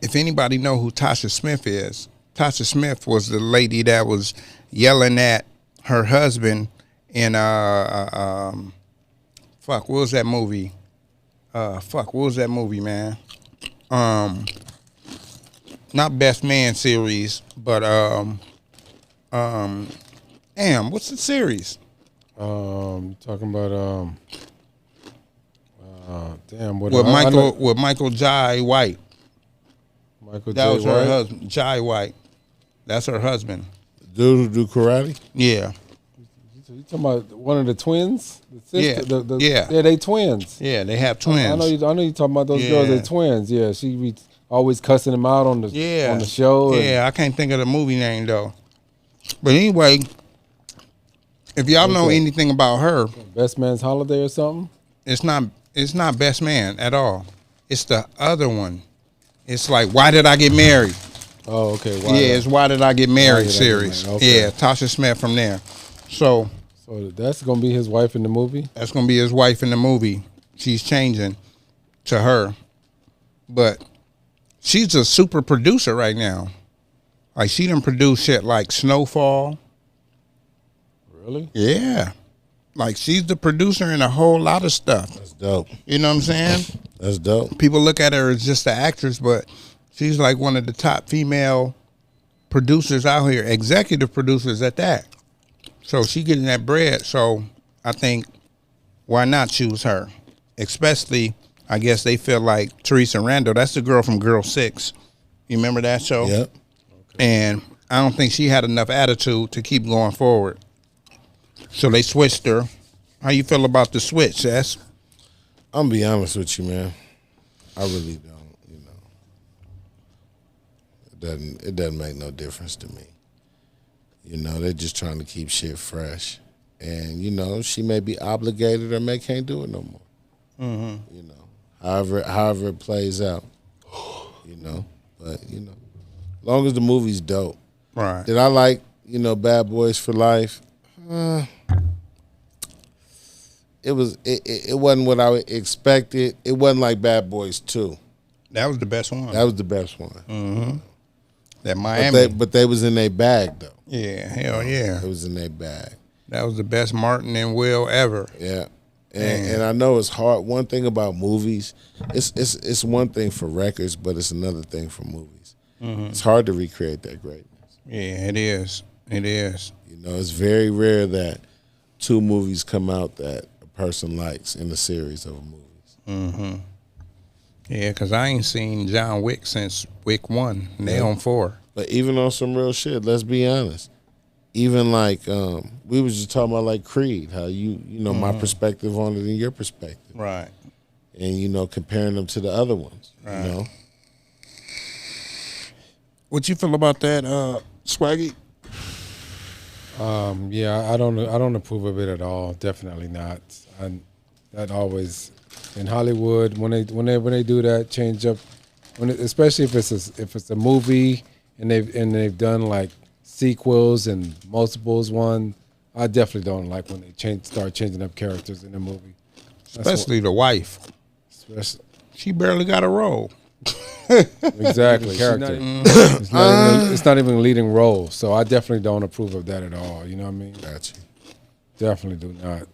[SPEAKER 3] if anybody know who Tasha Smith is, Tasha Smith was the lady that was yelling at her husband in what was that movie? What was that movie, man? Not Best Man series, but damn, what's the series?
[SPEAKER 5] Talking about damn, what
[SPEAKER 3] With Michael Jai White.
[SPEAKER 5] Michael
[SPEAKER 3] That
[SPEAKER 5] J.
[SPEAKER 3] was her
[SPEAKER 5] White?
[SPEAKER 3] husband, Jai White. That's her husband.
[SPEAKER 4] Dude who do karate?
[SPEAKER 3] Yeah.
[SPEAKER 5] You talking about one of the twins? The sister,
[SPEAKER 3] Yeah.
[SPEAKER 5] Yeah, they twins.
[SPEAKER 3] Yeah, they have twins.
[SPEAKER 5] I know you talking about those girls.
[SPEAKER 3] Yeah.
[SPEAKER 5] They twins. Yeah, she be always cussing them out on the show. and-
[SPEAKER 3] Yeah, I can't think of the movie name though. But anyway, if y'all know anything about her,
[SPEAKER 5] Best Man's Holiday or something.
[SPEAKER 3] it's not Best Man at all. It's the other one. It's like, Why Did I Get Married?
[SPEAKER 5] Oh, okay.
[SPEAKER 3] It's Why Did I Get Married
[SPEAKER 5] Did I Get
[SPEAKER 3] series.
[SPEAKER 5] Married? Okay.
[SPEAKER 3] Yeah, Tasha Smith from there. So
[SPEAKER 5] So that's gonna be his wife in the movie.
[SPEAKER 3] that's gonna be his wife in the movie. She's changing to her, but she's a super producer right now. Like she done produced shit like Snowfall.
[SPEAKER 5] Really?
[SPEAKER 3] Yeah. Like she's the producer in a whole lot of stuff.
[SPEAKER 4] That's dope.
[SPEAKER 3] You know what I'm saying?
[SPEAKER 4] That's dope.
[SPEAKER 3] People look at her as just an actress, but she's like one of the top female producers out here, executive producers at that. So she getting that bread. So I think why not choose her? Especially, I guess they feel like Teresa Randle. That's the girl from Girl 6. You remember that show?
[SPEAKER 4] Yep.
[SPEAKER 3] And I don't think she had enough attitude to keep going forward. So they switched her. How you feel about the switch, S?
[SPEAKER 4] I'm gonna be honest with you, man. I really don't. You know, it doesn't make no difference to me. You know, they're just trying to keep shit fresh, and you know, she may be obligated or can't do it no more. Mm-hmm. You know, however it plays out. You know, but you know, as long as the movie's dope.
[SPEAKER 3] Right.
[SPEAKER 4] Did I like Bad Boys for Life? It wasn't what I expected. It wasn't like Bad Boys 2.
[SPEAKER 3] That was the best one.
[SPEAKER 4] That was the best one.
[SPEAKER 3] Mm-hmm. That Miami.
[SPEAKER 4] But they was in their bag though.
[SPEAKER 3] Yeah, hell yeah.
[SPEAKER 4] It was in their bag.
[SPEAKER 3] That was the best Martin and Will ever.
[SPEAKER 4] Yeah. And I know it's hard. One thing about movies, it's one thing for records, but it's another thing for movies. Mm-hmm. It's hard to recreate that greatness.
[SPEAKER 3] Yeah, it is. It is.
[SPEAKER 4] You know, it's very rare that two movies come out that a person likes in a series of movies.
[SPEAKER 3] Mm-hmm. Yeah, because I ain't seen John Wick since Wick 1. They on 4.
[SPEAKER 4] But even on some real shit, let's be honest. Even like we was just talking about like Creed, how you know my perspective on it and your perspective,
[SPEAKER 3] Right?
[SPEAKER 4] And comparing them to the other ones.
[SPEAKER 3] Right.
[SPEAKER 4] You know,
[SPEAKER 3] what you feel about that, Swaggy?
[SPEAKER 5] Yeah, I don't approve of it at all. Definitely not. That always in Hollywood when they do that change up, especially if it's a movie and they've done like sequels and multiples one. I definitely don't like when they start changing up characters in a movie.
[SPEAKER 3] Especially the wife. She barely got a role.
[SPEAKER 5] Exactly. Character. It's not even a leading role. So I definitely don't approve of that at all. You know what I mean?
[SPEAKER 4] Gotcha.
[SPEAKER 5] Definitely do not.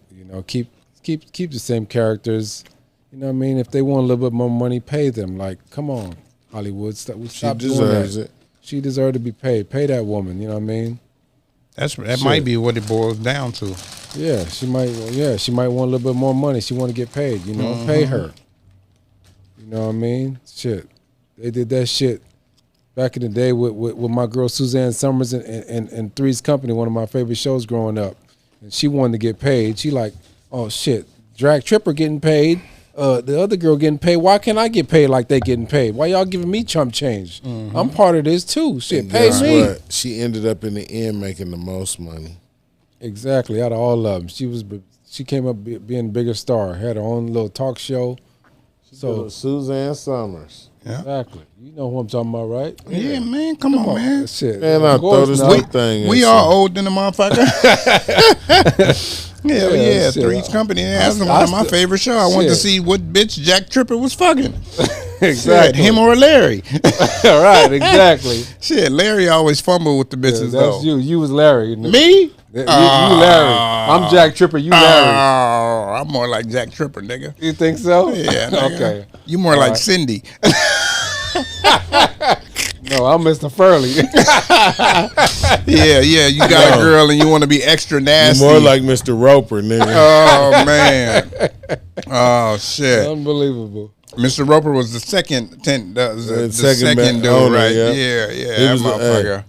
[SPEAKER 5] Keep the same characters. You know what I mean? If they want a little bit more money, pay them. Like, come on, Hollywood. Stop doing that. She deserves to be paid. Pay that woman. You know what I mean?
[SPEAKER 3] That might be what it boils down to.
[SPEAKER 5] Yeah, she might want a little bit more money. She want to get paid. Pay her. You know what I mean? Shit, they did that shit back in the day with my girl Suzanne Summers and Three's Company, one of my favorite shows growing up. And she wanted to get paid. She like, oh shit, Drag Tripper getting paid. The other girl getting paid. Why can't I get paid like they getting paid? Why y'all giving me chump change? Mm-hmm. I'm part of this too. Shit, pay me. What?
[SPEAKER 4] She ended up in the end making the most money.
[SPEAKER 5] Exactly, out of all of them, she came up being a bigger star. Had her own little talk show. So
[SPEAKER 4] Suzanne Summers.
[SPEAKER 3] Yeah.
[SPEAKER 5] Exactly. You know who I'm talking about, right?
[SPEAKER 3] Yeah, man. Come on, man.
[SPEAKER 5] Shit.
[SPEAKER 4] Man, I throw this little thing.
[SPEAKER 3] We are old than the motherfucker. Yeah. Three's Company. That's one of my favorite shows. I wanted to see what bitch Jack Tripper was fucking.
[SPEAKER 5] Exactly.
[SPEAKER 3] Shit, him or Larry.
[SPEAKER 5] Right, exactly.
[SPEAKER 3] Shit, Larry always fumbled with the bitches,
[SPEAKER 5] that's
[SPEAKER 3] though.
[SPEAKER 5] you. You was Larry.
[SPEAKER 3] Me?
[SPEAKER 5] You Larry. I'm Jack Tripper. You Larry.
[SPEAKER 3] I'm more like Jack Tripper, nigga.
[SPEAKER 5] You think so?
[SPEAKER 3] Yeah. Nigga.
[SPEAKER 5] Okay.
[SPEAKER 3] You more like Cindy.
[SPEAKER 5] No, I'm Mr. Furley.
[SPEAKER 3] Yeah. You got a girl and you want to be extra nasty.
[SPEAKER 4] You're more like Mr. Roper, nigga.
[SPEAKER 3] Oh, man. Oh, shit.
[SPEAKER 5] Unbelievable.
[SPEAKER 3] Mr. Roper was the second the second dude,
[SPEAKER 4] owner,
[SPEAKER 3] right?
[SPEAKER 4] Yeah,
[SPEAKER 3] that motherfucker.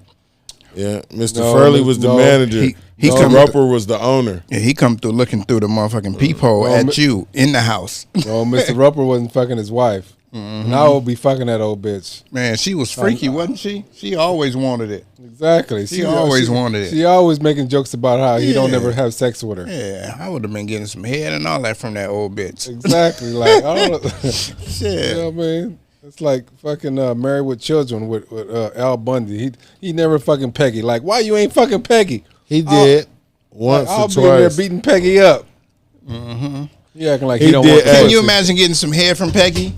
[SPEAKER 4] Yeah, Mr. Furley was the manager. Mr. Roper was the owner.
[SPEAKER 3] Yeah, he come through looking through the motherfucking peephole at you in the house.
[SPEAKER 5] No, Mr. Roper wasn't fucking his wife. Mm-hmm. And I would be fucking that old bitch.
[SPEAKER 3] Man, she was freaky, wasn't she? She always wanted it.
[SPEAKER 5] Exactly.
[SPEAKER 3] She always wanted it.
[SPEAKER 5] She always making jokes about how he don't ever have sex with her.
[SPEAKER 3] Yeah, I would have been getting some head and all that from that old bitch.
[SPEAKER 5] Exactly. Like, I don't know.
[SPEAKER 3] Shit.
[SPEAKER 5] You know what I mean? It's like fucking Married with Children with Al Bundy. He never fucking Peggy. Like, why you ain't fucking Peggy?
[SPEAKER 4] He did once or twice.
[SPEAKER 5] I'll be in there beating Peggy up. Mm-hmm. He acting like he don't
[SPEAKER 4] did
[SPEAKER 5] want.
[SPEAKER 3] Can you imagine getting some hair from Peggy?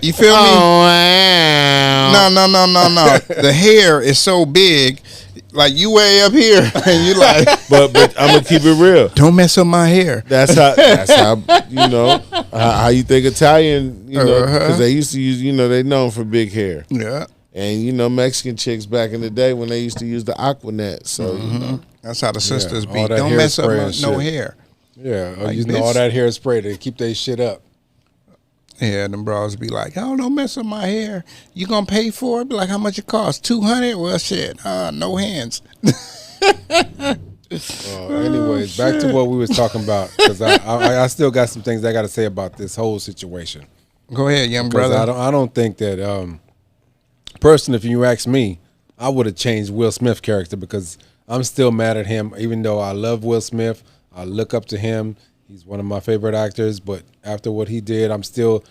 [SPEAKER 3] You feel me?
[SPEAKER 4] Oh, wow.
[SPEAKER 3] No. The hair is so big, like you way up here, and you like.
[SPEAKER 4] But I'm gonna keep it real.
[SPEAKER 3] Don't mess up my hair.
[SPEAKER 4] That's how you know how you think Italian, you know, because they used to use, you know, they known for big hair.
[SPEAKER 3] Yeah.
[SPEAKER 4] And you know, Mexican chicks back in the day when they used to use the Aquanet. So you know,
[SPEAKER 3] That's how the sisters be.
[SPEAKER 5] all that
[SPEAKER 3] Don't mess up
[SPEAKER 5] hairspray
[SPEAKER 3] my,
[SPEAKER 5] and
[SPEAKER 3] no
[SPEAKER 5] shit.
[SPEAKER 3] hair.
[SPEAKER 5] Yeah,
[SPEAKER 3] Like
[SPEAKER 5] using
[SPEAKER 3] this.
[SPEAKER 5] all that hairspray to keep their shit up.
[SPEAKER 3] Yeah, them bras be like, oh, don't mess up my hair. You gonna pay for it? Be like, how much it cost? $200? Well, shit, no hands.
[SPEAKER 5] Anyways, back to what we was talking about, because I still got some things I got to say about this whole situation.
[SPEAKER 3] Go ahead, young
[SPEAKER 5] Because
[SPEAKER 3] brother.
[SPEAKER 5] I don't think that personally, if you ask me, I would have changed Will Smith's character, because I'm still mad at him. Even though I love Will Smith, I look up to him. He's one of my favorite actors. But after what he did, I'm still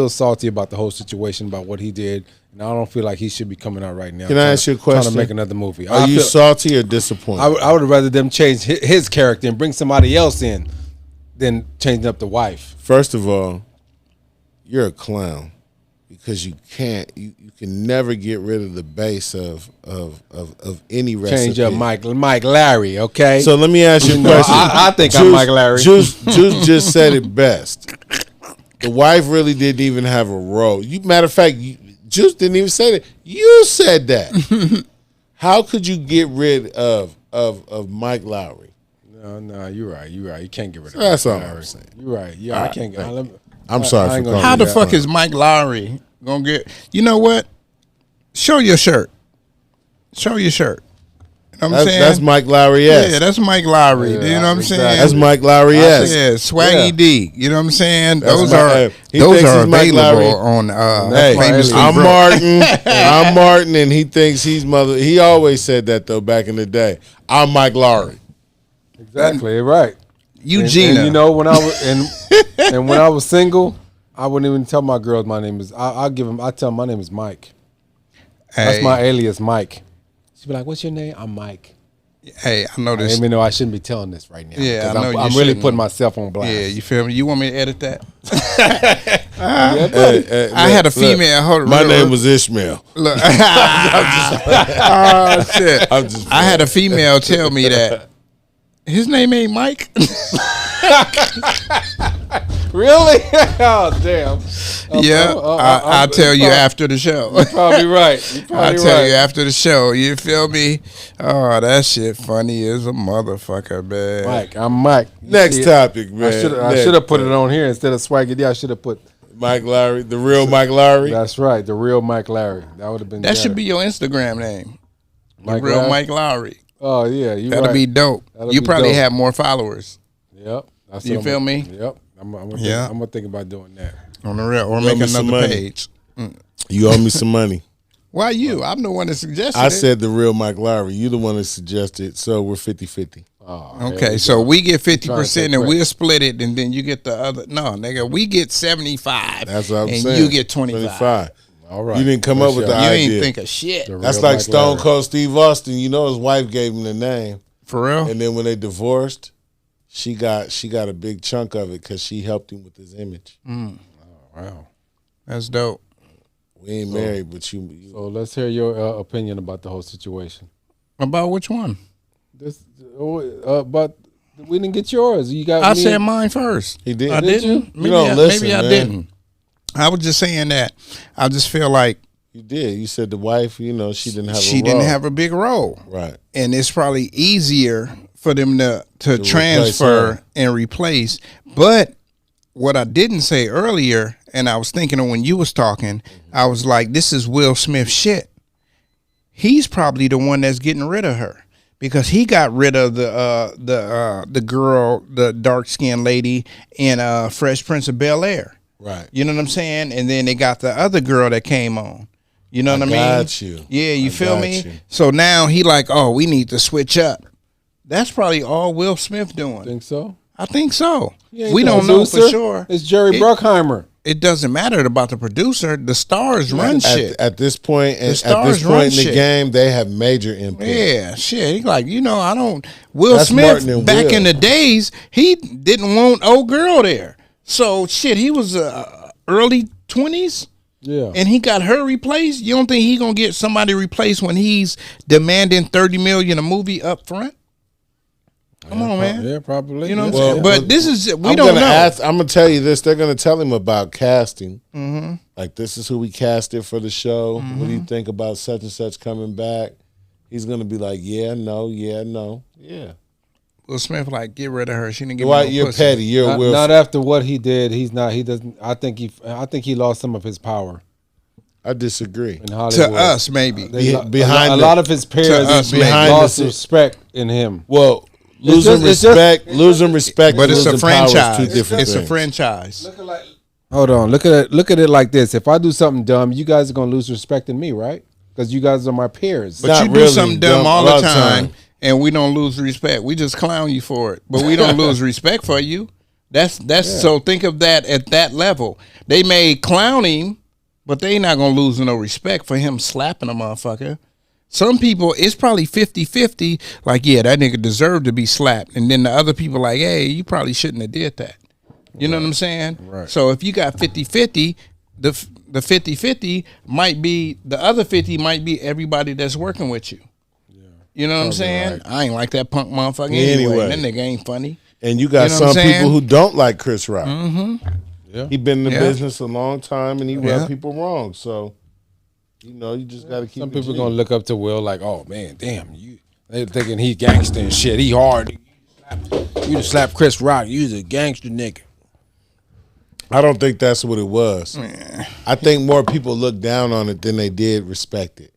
[SPEAKER 5] salty about the whole situation, about what he did, and I don't feel like he should be coming out right now.
[SPEAKER 4] Can I ask you a
[SPEAKER 5] Trying
[SPEAKER 4] question?
[SPEAKER 5] to make another movie.
[SPEAKER 4] Are you salty or disappointed?
[SPEAKER 5] I would rather them change his character and bring somebody else in than changing up the wife.
[SPEAKER 4] First of all, you're a clown, because you can never get rid of the base of any recipe.
[SPEAKER 5] Change up Mike Larry, okay?
[SPEAKER 4] So let me ask you a
[SPEAKER 5] No,
[SPEAKER 4] question.
[SPEAKER 5] I think I'm Mike Larry.
[SPEAKER 4] Juice just said it best. The wife really didn't even have a role. Matter of fact, Juice didn't even say that. You said that. How could you get rid of Mike Lowry?
[SPEAKER 5] No, you're right. You can't get rid of
[SPEAKER 4] That's
[SPEAKER 5] Mike
[SPEAKER 4] all
[SPEAKER 5] Larry.
[SPEAKER 4] I'm saying.
[SPEAKER 5] You're right. Yeah, I can't get.
[SPEAKER 4] I'm sorry
[SPEAKER 5] I
[SPEAKER 4] for
[SPEAKER 5] ain't
[SPEAKER 4] calling
[SPEAKER 5] gonna
[SPEAKER 3] How
[SPEAKER 4] you
[SPEAKER 3] the
[SPEAKER 4] that.
[SPEAKER 3] fuck is Mike Lowry gonna get? You know what? Show your shirt. Show your shirt. You know what I'm saying?
[SPEAKER 4] That's Mike Lowry. Yes.
[SPEAKER 3] Yeah, that's Mike Lowry.
[SPEAKER 5] Yeah,
[SPEAKER 3] you know what I'm
[SPEAKER 5] exactly.
[SPEAKER 3] saying?
[SPEAKER 4] That's Mike Lowry. Yes.
[SPEAKER 3] Yeah, Swaggy
[SPEAKER 5] Yeah.
[SPEAKER 3] D. You know what I'm saying?
[SPEAKER 4] That's
[SPEAKER 3] Those
[SPEAKER 4] my-
[SPEAKER 3] are
[SPEAKER 4] hey, he
[SPEAKER 3] those
[SPEAKER 4] thinks
[SPEAKER 3] are
[SPEAKER 4] he's Mike Lowry.
[SPEAKER 3] available on
[SPEAKER 4] Hey,
[SPEAKER 3] Famously
[SPEAKER 4] I'm
[SPEAKER 3] Broke.
[SPEAKER 4] Martin. I'm Martin, and he thinks he's mother. He always said that though back in the day. I'm Mike Lowry.
[SPEAKER 5] Exactly right.
[SPEAKER 3] Eugenia.
[SPEAKER 5] And you know, when I was and when I was single, I wouldn't even tell my girls my name is. I tell them my name is Mike. That's
[SPEAKER 3] Hey,
[SPEAKER 5] my alias, Mike. She'd be like, "What's your name?" I'm Mike.
[SPEAKER 3] Hey, I know
[SPEAKER 5] I
[SPEAKER 3] this.
[SPEAKER 5] even know I shouldn't be telling this right now.
[SPEAKER 3] Yeah,
[SPEAKER 5] 'cause
[SPEAKER 3] I know you
[SPEAKER 5] I'm really
[SPEAKER 3] shouldn't.
[SPEAKER 5] putting myself on blast.
[SPEAKER 3] Yeah, you feel me? You want me to edit that?
[SPEAKER 4] Hey,
[SPEAKER 3] I had a female. Hold on,
[SPEAKER 4] My
[SPEAKER 3] real-
[SPEAKER 4] name was Ishmael.
[SPEAKER 3] Look. Oh shit!
[SPEAKER 4] I'm just
[SPEAKER 3] I had a female tell me that his name ain't Mike.
[SPEAKER 5] Really? Oh damn.
[SPEAKER 3] Yeah, I'll tell you after the show.
[SPEAKER 5] Probably right. You're probably
[SPEAKER 3] I'll tell
[SPEAKER 5] right.
[SPEAKER 3] you after the show. You feel me? Oh, that shit funny as a motherfucker, man.
[SPEAKER 5] Mike, I'm Mike. You
[SPEAKER 4] Next
[SPEAKER 5] see it?
[SPEAKER 4] topic, man.
[SPEAKER 5] I should have put it on here instead of Swaggy D. I should have put.
[SPEAKER 4] Mike Lowry, the real Mike Lowry.
[SPEAKER 5] That's right, the real Mike Larry. That would have been.
[SPEAKER 3] That should
[SPEAKER 5] better.
[SPEAKER 3] be your Instagram name.
[SPEAKER 5] Mike
[SPEAKER 3] Real
[SPEAKER 5] Larry?
[SPEAKER 3] Mike Lowry.
[SPEAKER 5] Oh yeah, you
[SPEAKER 3] That'll
[SPEAKER 5] right.
[SPEAKER 3] be dope.
[SPEAKER 5] That'll
[SPEAKER 3] You
[SPEAKER 5] be
[SPEAKER 3] probably
[SPEAKER 5] dope.
[SPEAKER 3] have more followers
[SPEAKER 5] Yep. That's
[SPEAKER 3] You
[SPEAKER 5] what
[SPEAKER 3] feel me?
[SPEAKER 5] Yep. I'm
[SPEAKER 3] Yeah.
[SPEAKER 5] gonna think about doing that.
[SPEAKER 3] on the real, or
[SPEAKER 4] Love
[SPEAKER 3] make
[SPEAKER 4] me some
[SPEAKER 3] another
[SPEAKER 4] money.
[SPEAKER 3] page.
[SPEAKER 4] You owe me some money.
[SPEAKER 3] Why you? I'm the one that suggested
[SPEAKER 4] I
[SPEAKER 3] it.
[SPEAKER 4] said the real Mike Lowry. You the one that suggested, so we're 50-50.
[SPEAKER 5] Oh, there
[SPEAKER 3] Okay,
[SPEAKER 5] we
[SPEAKER 3] so
[SPEAKER 5] go.
[SPEAKER 3] we get
[SPEAKER 5] Trying to
[SPEAKER 3] 50%
[SPEAKER 5] take
[SPEAKER 3] and
[SPEAKER 5] credit.
[SPEAKER 3] we'll split it, and then you get the other. No, nigga, we get 75.
[SPEAKER 4] That's what I'm
[SPEAKER 3] and
[SPEAKER 4] saying.
[SPEAKER 3] you get 25.
[SPEAKER 5] All right.
[SPEAKER 4] You didn't come
[SPEAKER 5] For
[SPEAKER 4] up with
[SPEAKER 5] sure.
[SPEAKER 4] the
[SPEAKER 3] You
[SPEAKER 4] idea.
[SPEAKER 3] ain't think of shit.
[SPEAKER 5] The
[SPEAKER 4] That's
[SPEAKER 5] real
[SPEAKER 4] like
[SPEAKER 5] Mike
[SPEAKER 4] Stone
[SPEAKER 5] Larry.
[SPEAKER 4] Cold Steve Austin. You know his wife gave him the name,
[SPEAKER 3] For real?
[SPEAKER 4] and then when they divorced, she got a big chunk of it because she helped him with his image.
[SPEAKER 5] Wow.
[SPEAKER 3] That's dope.
[SPEAKER 4] We ain't married, but you
[SPEAKER 5] So let's hear your opinion about the whole situation.
[SPEAKER 3] About which one?
[SPEAKER 5] This, but we didn't get yours. You got.
[SPEAKER 3] I
[SPEAKER 5] me
[SPEAKER 3] said
[SPEAKER 5] and-
[SPEAKER 3] mine first.
[SPEAKER 4] He did.
[SPEAKER 3] I
[SPEAKER 4] Did
[SPEAKER 3] didn't.
[SPEAKER 4] you?
[SPEAKER 3] Maybe,
[SPEAKER 4] You don't listen,
[SPEAKER 3] maybe I
[SPEAKER 4] man.
[SPEAKER 3] didn't. I was just saying that. I just feel like
[SPEAKER 4] You did. You said the wife, she didn't have
[SPEAKER 3] she
[SPEAKER 4] a
[SPEAKER 3] didn't
[SPEAKER 4] role.
[SPEAKER 3] have a big role.
[SPEAKER 4] Right.
[SPEAKER 3] And it's probably easier for them to
[SPEAKER 4] replace
[SPEAKER 3] transfer
[SPEAKER 4] her.
[SPEAKER 3] and replace. But what I didn't say earlier, and I was thinking of when you was talking, I was like, this is Will Smith shit. He's probably the one that's getting rid of her because he got rid of the girl, the dark skinned lady in Fresh Prince of Bel-Air.
[SPEAKER 4] Right.
[SPEAKER 3] You know what I'm saying? And then they got the other girl that came on. You know what I mean?
[SPEAKER 4] got you.
[SPEAKER 3] Yeah, you
[SPEAKER 4] I
[SPEAKER 3] feel
[SPEAKER 4] got
[SPEAKER 3] me?
[SPEAKER 4] you.
[SPEAKER 3] So now he like, oh, we need to switch up. That's probably all Will Smith doing.
[SPEAKER 5] Think so?
[SPEAKER 3] I think so.
[SPEAKER 5] He ain't
[SPEAKER 3] We
[SPEAKER 5] the
[SPEAKER 3] don't know for
[SPEAKER 5] producer.
[SPEAKER 3] sure.
[SPEAKER 5] It's Jerry
[SPEAKER 3] It-
[SPEAKER 5] Bruckheimer.
[SPEAKER 3] It doesn't matter about the producer. The stars run shit.
[SPEAKER 4] At this point, at
[SPEAKER 3] stars
[SPEAKER 4] this
[SPEAKER 3] run
[SPEAKER 4] point in the
[SPEAKER 3] shit.
[SPEAKER 4] game, they have major input.
[SPEAKER 3] Yeah, shit. He like, I don't. Will
[SPEAKER 4] That's
[SPEAKER 3] Smith
[SPEAKER 4] Martin and
[SPEAKER 3] back
[SPEAKER 4] Will.
[SPEAKER 3] in the days, he didn't want old girl there. So shit, he was early 20s.
[SPEAKER 5] Yeah.
[SPEAKER 3] And he got her replaced. You don't think he gonna get somebody replaced when he's demanding $30 million a movie up front? Come on, man.
[SPEAKER 5] Yeah, probably.
[SPEAKER 3] You know what I'm
[SPEAKER 4] Well,
[SPEAKER 3] saying? But this is we
[SPEAKER 4] I'm
[SPEAKER 3] don't
[SPEAKER 4] gonna
[SPEAKER 3] know.
[SPEAKER 4] I'm gonna tell you this. They're gonna tell him about casting. Mm-hmm. Like, this is who we casted for the show. What do you think about such and such coming back? He's gonna be like, yeah, no.
[SPEAKER 3] Will Smith like, get rid of her. She didn't give
[SPEAKER 4] Dwight,
[SPEAKER 3] me no
[SPEAKER 4] you're
[SPEAKER 3] pussy.
[SPEAKER 4] petty. You're Will.
[SPEAKER 5] Not after what he did. He's not. He doesn't. I think he lost some of his power
[SPEAKER 4] I disagree.
[SPEAKER 5] in Hollywood.
[SPEAKER 3] To us, maybe.
[SPEAKER 4] Behind
[SPEAKER 5] a lot of his peers
[SPEAKER 3] us,
[SPEAKER 4] behind
[SPEAKER 5] lost
[SPEAKER 4] the-
[SPEAKER 5] respect in him.
[SPEAKER 4] Well, losing
[SPEAKER 5] just-
[SPEAKER 4] respect,
[SPEAKER 3] But it's a
[SPEAKER 4] losing power is
[SPEAKER 3] franchise.
[SPEAKER 4] two different
[SPEAKER 3] It's a
[SPEAKER 4] things.
[SPEAKER 3] franchise.
[SPEAKER 5] Hold on. Look at it like this. If I do something dumb, you guys are gonna lose respect in me, right? Because you guys are my peers.
[SPEAKER 3] But
[SPEAKER 4] Not
[SPEAKER 3] you do
[SPEAKER 4] really
[SPEAKER 3] something
[SPEAKER 4] dumb
[SPEAKER 3] dumb all
[SPEAKER 4] a
[SPEAKER 3] the
[SPEAKER 4] lot of
[SPEAKER 3] time,
[SPEAKER 4] time.
[SPEAKER 3] and we don't lose respect. We just clown you for it, but we don't lose respect for you. That's So think of that at that level. They may clown him, but they not gonna lose no respect for him slapping a motherfucker. Some people, it's probably 50-50, like, yeah, that nigga deserved to be slapped. And then the other people like, hey, you probably shouldn't have did that. You know what I'm saying?
[SPEAKER 5] Right.
[SPEAKER 3] So if you got 50-50, the 50-50 might be, the other 50 might be everybody that's working with you. You know what I'm saying?
[SPEAKER 5] right.
[SPEAKER 3] I ain't like that punk motherfucker
[SPEAKER 4] Anyway.
[SPEAKER 3] anyway. That nigga ain't funny.
[SPEAKER 4] And you got
[SPEAKER 3] You know what
[SPEAKER 4] some
[SPEAKER 3] I'm
[SPEAKER 4] people
[SPEAKER 3] saying?
[SPEAKER 4] who don't like Chris Rock.
[SPEAKER 5] Yeah.
[SPEAKER 4] He been in the
[SPEAKER 3] Yeah.
[SPEAKER 4] business a long time, and he
[SPEAKER 3] Yeah.
[SPEAKER 4] rubbed people wrong. So, you just got to keep.
[SPEAKER 5] Some
[SPEAKER 4] it
[SPEAKER 5] people
[SPEAKER 4] G.
[SPEAKER 5] gonna look up to Will like, oh man, damn, they thinking he gangster and shit. He hard. You just slap Chris Rock. You's a gangster nigga.
[SPEAKER 4] I don't think that's what it was. I think more people look down on it than they did respect it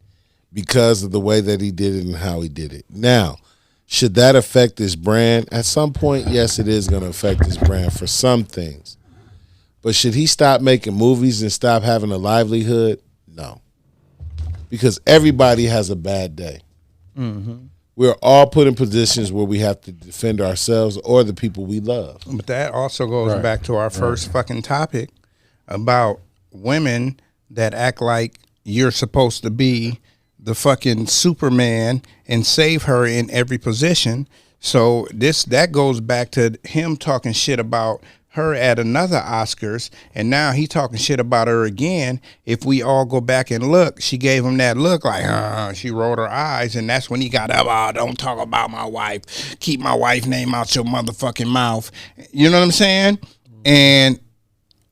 [SPEAKER 4] because of the way that he did it and how he did it. Now, should that affect his brand? At some point, yes, it is going to affect his brand for some things. But should he stop making movies and stop having a livelihood? No. Because everybody has a bad day. We're all put in positions where we have to defend ourselves or the people we love.
[SPEAKER 3] But that also goes back to our first fucking topic about women that act like you're supposed to be the fucking Superman and save her in every position. So that goes back to him talking shit about her at another Oscars, and now he talking shit about her again. If we all go back and look, she gave him that look like, she rolled her eyes, and that's when he got up, oh, don't talk about my wife. Keep my wife's name out your motherfucking mouth. You know what I'm saying? And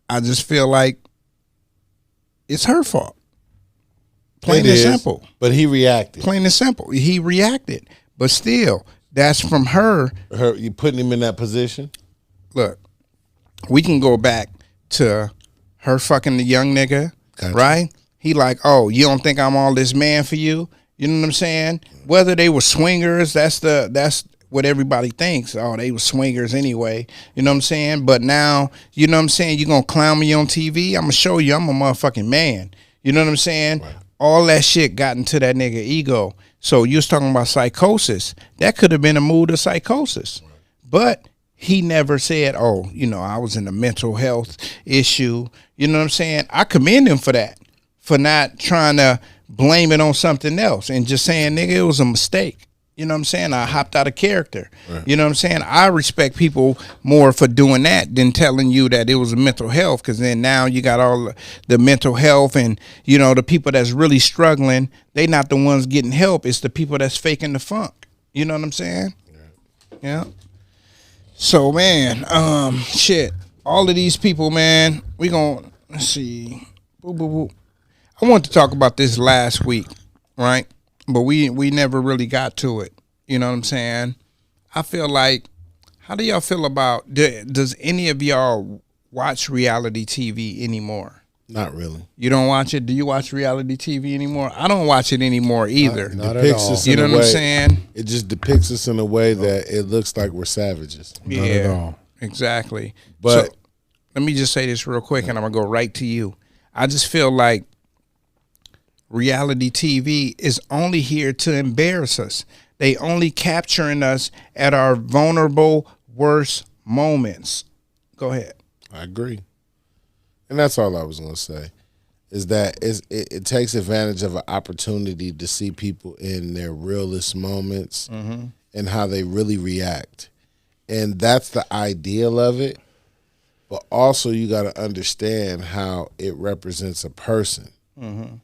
[SPEAKER 3] I just feel like it's her fault. Plain
[SPEAKER 4] It
[SPEAKER 3] and
[SPEAKER 4] is,
[SPEAKER 3] simple.
[SPEAKER 4] But he reacted.
[SPEAKER 3] Plain and simple. He reacted. But still, that's from her.
[SPEAKER 4] You putting him in that position?
[SPEAKER 3] Look, we can go back to her fucking the young nigga,
[SPEAKER 4] Gotcha.
[SPEAKER 3] right? He like, oh, you don't think I'm all this man for you? You know what I'm saying? Whether they were swingers, that's what everybody thinks. Oh, they were swingers anyway. You know what I'm saying? But now, you know what I'm saying? You gonna clown me on TV? I'm gonna show you I'm a motherfucking man. You know what I'm saying? Right. All that shit got into that nigga ego. So you was talking about psychosis. That could have been a mood of psychosis. Right. But he never said, oh, I was in a mental health issue. You know what I'm saying? I commend him for that, for not trying to blame it on something else and just saying, nigga, it was a mistake. You know what I'm saying? I hopped out of character. Right. You know what I'm saying? I respect people more for doing that than telling you that it was a mental health, because then now you got all the mental health and, the people that's really struggling, they not the ones getting help. It's the people that's faking the funk. You know what I'm saying? Yeah. So, man, shit, all of these people, man, let's see. Boop, boop, boop. I wanted to talk about this last week, right? But we never really got to it. You know what I'm saying? I feel like, how do y'all feel about, does any of y'all watch reality TV anymore?
[SPEAKER 4] Not really.
[SPEAKER 3] You don't watch it? Do you watch reality TV anymore? I don't watch it anymore either.
[SPEAKER 5] Not at all.
[SPEAKER 3] You know what I'm saying?
[SPEAKER 4] It just depicts us in a way that it looks like we're savages.
[SPEAKER 3] Yeah,
[SPEAKER 5] Not at all.
[SPEAKER 3] Exactly.
[SPEAKER 4] But
[SPEAKER 3] so, let me just say this real quick, and I'm going to go right to you. I just feel like reality TV is only here to embarrass us. They only capturing us at our vulnerable, worst moments. Go ahead.
[SPEAKER 4] I agree. And that's all I was going to say, is that it takes advantage of an opportunity to see people in their realest moments and how they really react. And that's the ideal of it. but also you got to understand how it represents a person.
[SPEAKER 3] Mm-hmm.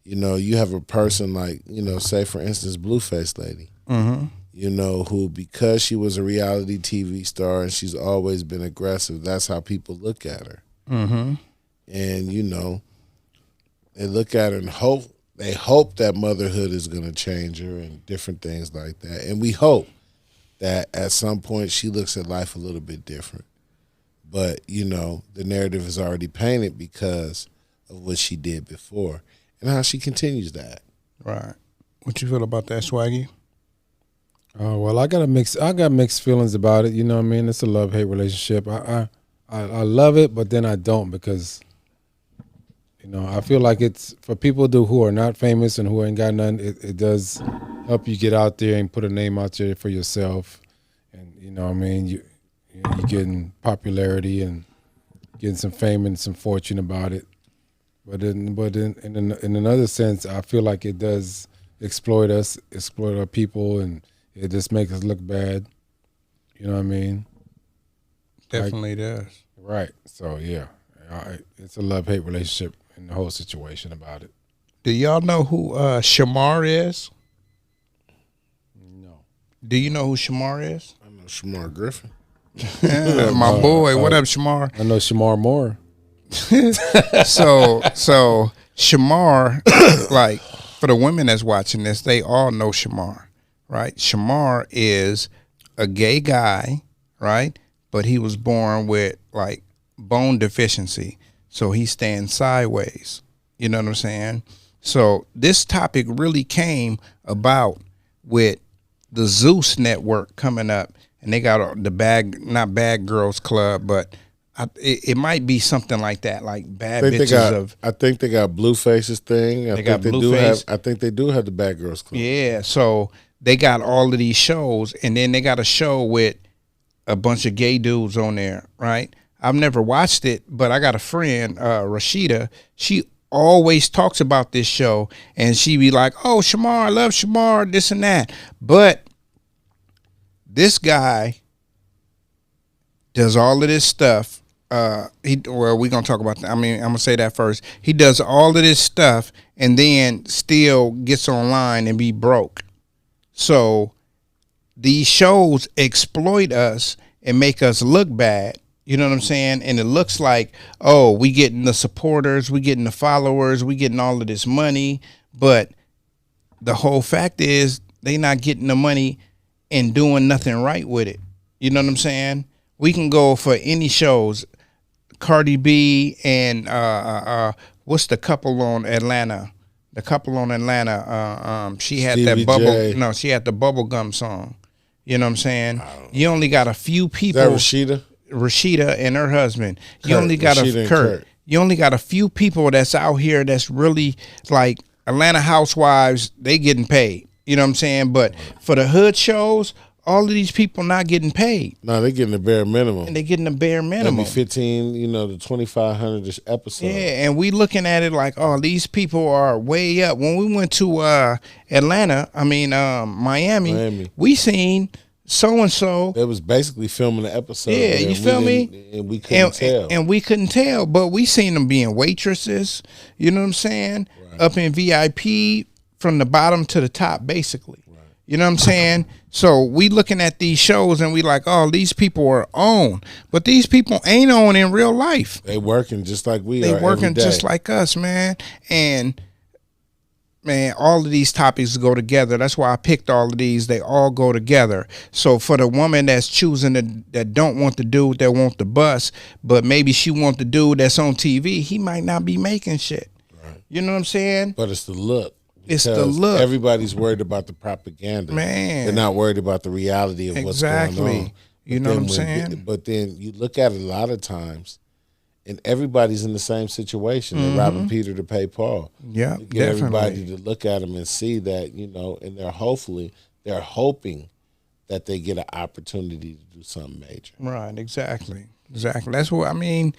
[SPEAKER 4] You know, you have a person like, you know, say for instance, Blueface Lady.
[SPEAKER 3] Mm-hmm.
[SPEAKER 4] You know, who, because she was a reality TV star and she's always been aggressive, that's how people look at her.
[SPEAKER 3] Mm-hmm.
[SPEAKER 4] And, you know, they look at her and they hope that motherhood is going to change her and different things like that. And we hope that at some point she looks at life a little bit different. But, you know, the narrative is already painted because of what she did before and how she continues to act.
[SPEAKER 3] Right. What you feel about that, Swaggy?
[SPEAKER 5] Oh well, I got mixed feelings about it. You know what I mean? It's a love-hate relationship. I love it, but then I don't because, you know, I feel like it's for people who are not famous and who ain't got nothing. It does help you get out there and put a name out there for yourself, and you know what I mean. You're getting popularity and getting some fame and some fortune about it. But in another sense, I feel like it does exploit us, exploit our people, and it just makes us look bad. You know what I mean?
[SPEAKER 3] Definitely does.
[SPEAKER 5] Right. So, yeah, it's a love-hate relationship in the whole situation about it.
[SPEAKER 3] Do y'all know who Shamar is?
[SPEAKER 5] No.
[SPEAKER 3] Do you know who Shamar is?
[SPEAKER 4] I know Shamar Griffin.
[SPEAKER 3] My boy. What up, Shamar?
[SPEAKER 5] I know Shamar Moore.
[SPEAKER 3] So Shamar, like, for the women that's watching this, they all know Shamar, right? Shamar is a gay guy, right? But he was born with, like, bone deficiency. So he stands sideways. You know what I'm saying? So this topic really came about with the Zeus Network coming up. And they got the not Bad Girls Club, but it might be something like that, like Bad Bitches
[SPEAKER 4] I think they got Blueface's thing. I think they do have the Bad Girls Club.
[SPEAKER 3] Yeah, so they got all of these shows, and then they got a show with a bunch of gay dudes on there, right? I've never watched it, but I got a friend, Rashida. She always talks about this show, and she be like, "Oh, Shamar, I love Shamar, this and that." But this guy does all of this stuff. We're gonna talk about that. I mean, I'm gonna say that first. He does all of this stuff and then still gets online and be broke. So these shows exploit us and make us look bad. You know what I'm saying? And it looks like, oh, we getting the supporters, we getting the followers, we getting all of this money. But the whole fact is they not getting the money and doing nothing right with it. You know what I'm saying? We can go for any shows. Cardi B and what's the couple on Atlanta? The couple on Atlanta. She had
[SPEAKER 4] Stevie
[SPEAKER 3] that bubble.
[SPEAKER 4] J.
[SPEAKER 3] No, she had the bubblegum song. You know what I'm saying? You only got a few people.
[SPEAKER 4] Is that
[SPEAKER 3] Rashida and her husband. You
[SPEAKER 4] Kurt.
[SPEAKER 3] only got
[SPEAKER 4] Rashida and
[SPEAKER 3] Kurt.
[SPEAKER 4] Kurt.
[SPEAKER 3] You only got a few people that's out here that's really like Atlanta Housewives. They getting paid. You know what I'm saying? But for the hood shows, all of these people not getting paid.
[SPEAKER 4] No, they're getting the bare minimum.
[SPEAKER 3] And they getting the bare minimum.
[SPEAKER 4] Maybe 15, to 2,500 episode.
[SPEAKER 3] Yeah, and we looking at it like, oh, these people are way up. When we went to Miami, we seen so-and-so.
[SPEAKER 4] They was basically filming the episode.
[SPEAKER 3] Yeah, you feel me?
[SPEAKER 4] And we couldn't tell.
[SPEAKER 3] And we couldn't tell, but we seen them being waitresses, you know what I'm saying? Right. Up in VIP from the bottom to the top, basically. Right. You know what I'm saying? So we looking at these shows and we like, oh, these people are on. But these people ain't on in real life.
[SPEAKER 4] They working just like we are.
[SPEAKER 3] They working just like us, man. And man, all of these topics go together. That's why I picked all of these. They all go together. So for the woman that's choosing that don't want the dude that want the bus, but maybe she want the dude that's on TV, he might not be making shit. Right. You know what I'm saying?
[SPEAKER 4] But it's the look.
[SPEAKER 3] It's the look.
[SPEAKER 4] Everybody's worried about the propaganda.
[SPEAKER 3] Man.
[SPEAKER 4] They're not worried about the reality of what's going on.
[SPEAKER 3] You know what I'm saying?
[SPEAKER 4] But then you look at it a lot of times, and everybody's in the same situation. They're robbing Peter to pay Paul.
[SPEAKER 3] Yeah,
[SPEAKER 4] you get everybody to look at them and see that, and they're hoping that they get an opportunity to do something major.
[SPEAKER 3] Right, exactly. That's what I mean.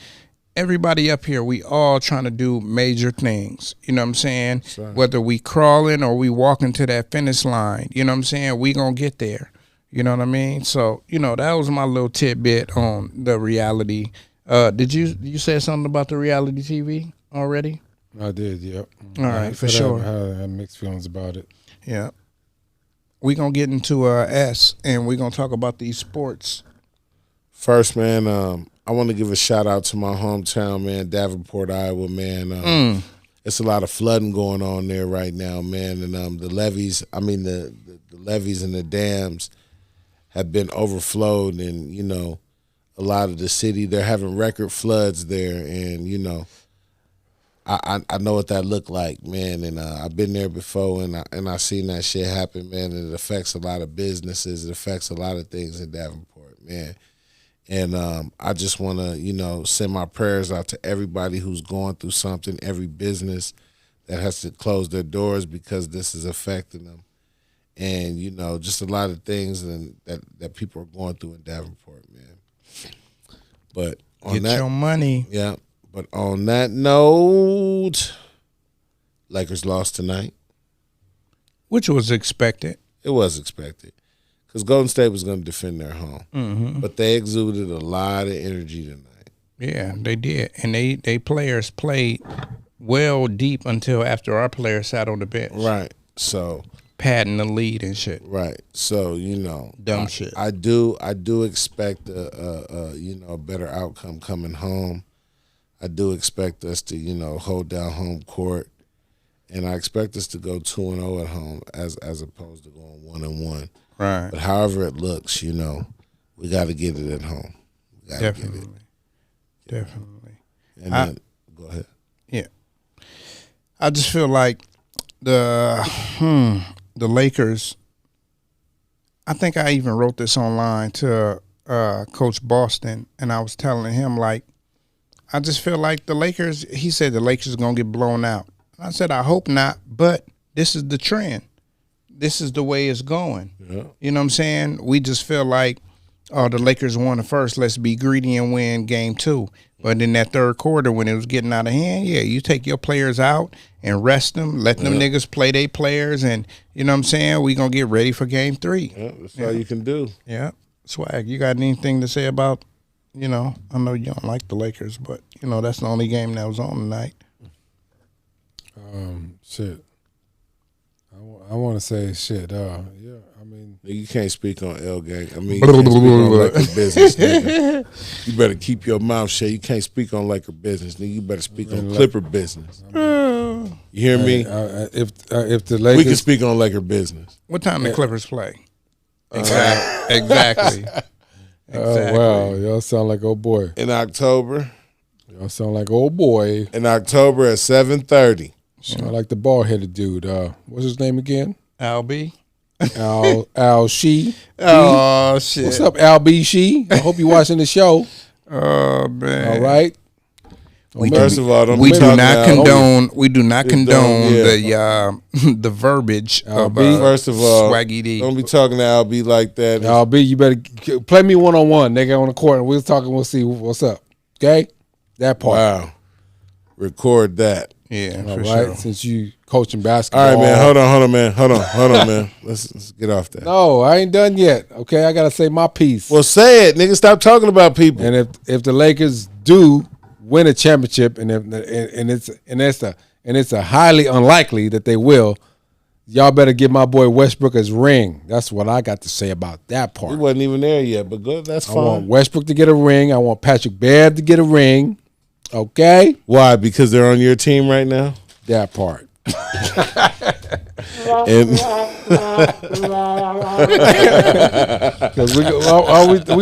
[SPEAKER 3] Everybody up here, we all trying to do major things. You know what I'm saying? Right. Whether we crawling or we walking to that finish line, you know what I'm saying? We gonna get there. You know what I mean? So, that was my little tidbit on the reality Did you say something about the reality TV already?
[SPEAKER 5] I did, yep.
[SPEAKER 3] All right, for sure.
[SPEAKER 5] I had mixed feelings about it.
[SPEAKER 3] Yeah. We're going to get into S, and we're going to talk about these sports.
[SPEAKER 4] First, man, I want to give a shout out to my hometown, man, Davenport, Iowa, man. It's a lot of flooding going on there right now, man, and the levees and the dams have been overflowed, and, you know, a lot of the city, they're having record floods there, and, you know, I know what that looked like, man, and I've been there before, and I seen that shit happen, man, and it affects a lot of businesses. It affects a lot of things in Davenport, man. And I just want to, you know, send my prayers out to everybody who's going through something, every business that has to close their doors because this is affecting them. And, you know, just a lot of things that people are going through in Davenport, man. But on
[SPEAKER 3] Get your money.
[SPEAKER 4] Yeah. But on that note, Lakers lost tonight.
[SPEAKER 3] Which was expected.
[SPEAKER 4] It was expected. Because Golden State was going to defend their home. Mm-hmm. But they exuded a lot of energy tonight.
[SPEAKER 3] Yeah, they did. And they players played well deep until after our players sat on the bench.
[SPEAKER 4] Right. So
[SPEAKER 3] padding the lead and shit.
[SPEAKER 4] Right. So, you know.
[SPEAKER 3] Dumb shit.
[SPEAKER 4] I do expect a better outcome coming home. I do expect us to, you know, hold down home court. And I expect us to go 2-0 at home as opposed to going 1-1.
[SPEAKER 3] Right.
[SPEAKER 4] But however it looks, you know, we got to get it at home. We got to get it.
[SPEAKER 3] Definitely.
[SPEAKER 4] And then, go ahead.
[SPEAKER 3] Yeah. I just feel like the Lakers, I think I even wrote this online to Coach Boston, and I was telling him, like, I just feel like the Lakers, he said the Lakers are going to get blown out. I said, I hope not, but this is the trend. This is the way it's going.
[SPEAKER 4] Yeah.
[SPEAKER 3] You know what I'm saying? We just feel like, oh, the Lakers won the first. Let's be greedy and win game 2. But in that third quarter, when it was getting out of hand, yeah, you take your players out and rest them, let them niggas play their players, and you know what I'm saying? We going to get ready for game 3.
[SPEAKER 4] Yeah, that's all you can do.
[SPEAKER 3] Yeah. Swag, you got anything to say about, you know, I know you don't like the Lakers, but, you know, that's the only game that was on tonight.
[SPEAKER 5] Shit. I want to say shit. Yeah, I mean,
[SPEAKER 4] you can't speak on L gang. I mean, you can't speak on Laker business, nigga. You better keep your mouth shut. You can't speak on Laker business, nigga. You better speak on Clipper business. You hear me?
[SPEAKER 5] If the Lakers,
[SPEAKER 4] we can speak on Laker business.
[SPEAKER 3] What time the Clippers play? Exactly.
[SPEAKER 5] Oh wow, y'all sound like old boy.
[SPEAKER 4] In October.
[SPEAKER 5] Y'all sound like old boy.
[SPEAKER 4] In October at 7:30.
[SPEAKER 5] Sound like the bald headed dude. What's his name again?
[SPEAKER 3] Al B.
[SPEAKER 5] Al She.
[SPEAKER 3] Oh shit.
[SPEAKER 5] What's up, Al B She? I hope you're watching the show.
[SPEAKER 3] Oh man.
[SPEAKER 5] All right.
[SPEAKER 4] First of all,
[SPEAKER 3] we do not condone the verbiage of
[SPEAKER 4] first of all,
[SPEAKER 3] Swaggy D.
[SPEAKER 4] Don't be talking to Al B like that.
[SPEAKER 5] Al B, you better play me 1-on-1, nigga, on the court, and we'll talk and we'll see what's up. Okay? That part.
[SPEAKER 4] Wow. Record that.
[SPEAKER 3] Yeah,
[SPEAKER 5] all
[SPEAKER 3] for
[SPEAKER 5] right.
[SPEAKER 3] sure.
[SPEAKER 5] Since you coaching basketball.
[SPEAKER 4] All right, man. Hold on, man. Let's get off that.
[SPEAKER 5] No, I ain't done yet. Okay, I gotta say my piece.
[SPEAKER 4] Well, say it, nigga. Stop talking about people.
[SPEAKER 5] And if the Lakers do win a championship, and it's a highly unlikely that they will, y'all better give my boy Westbrook his ring. That's what I got to say about that part.
[SPEAKER 4] He wasn't even there yet, but good. That's fine.
[SPEAKER 5] I want Westbrook to get a ring. I want Patrick Baird to get a ring. Okay.
[SPEAKER 4] Why? Because they're on your team right now?
[SPEAKER 5] That part. Because we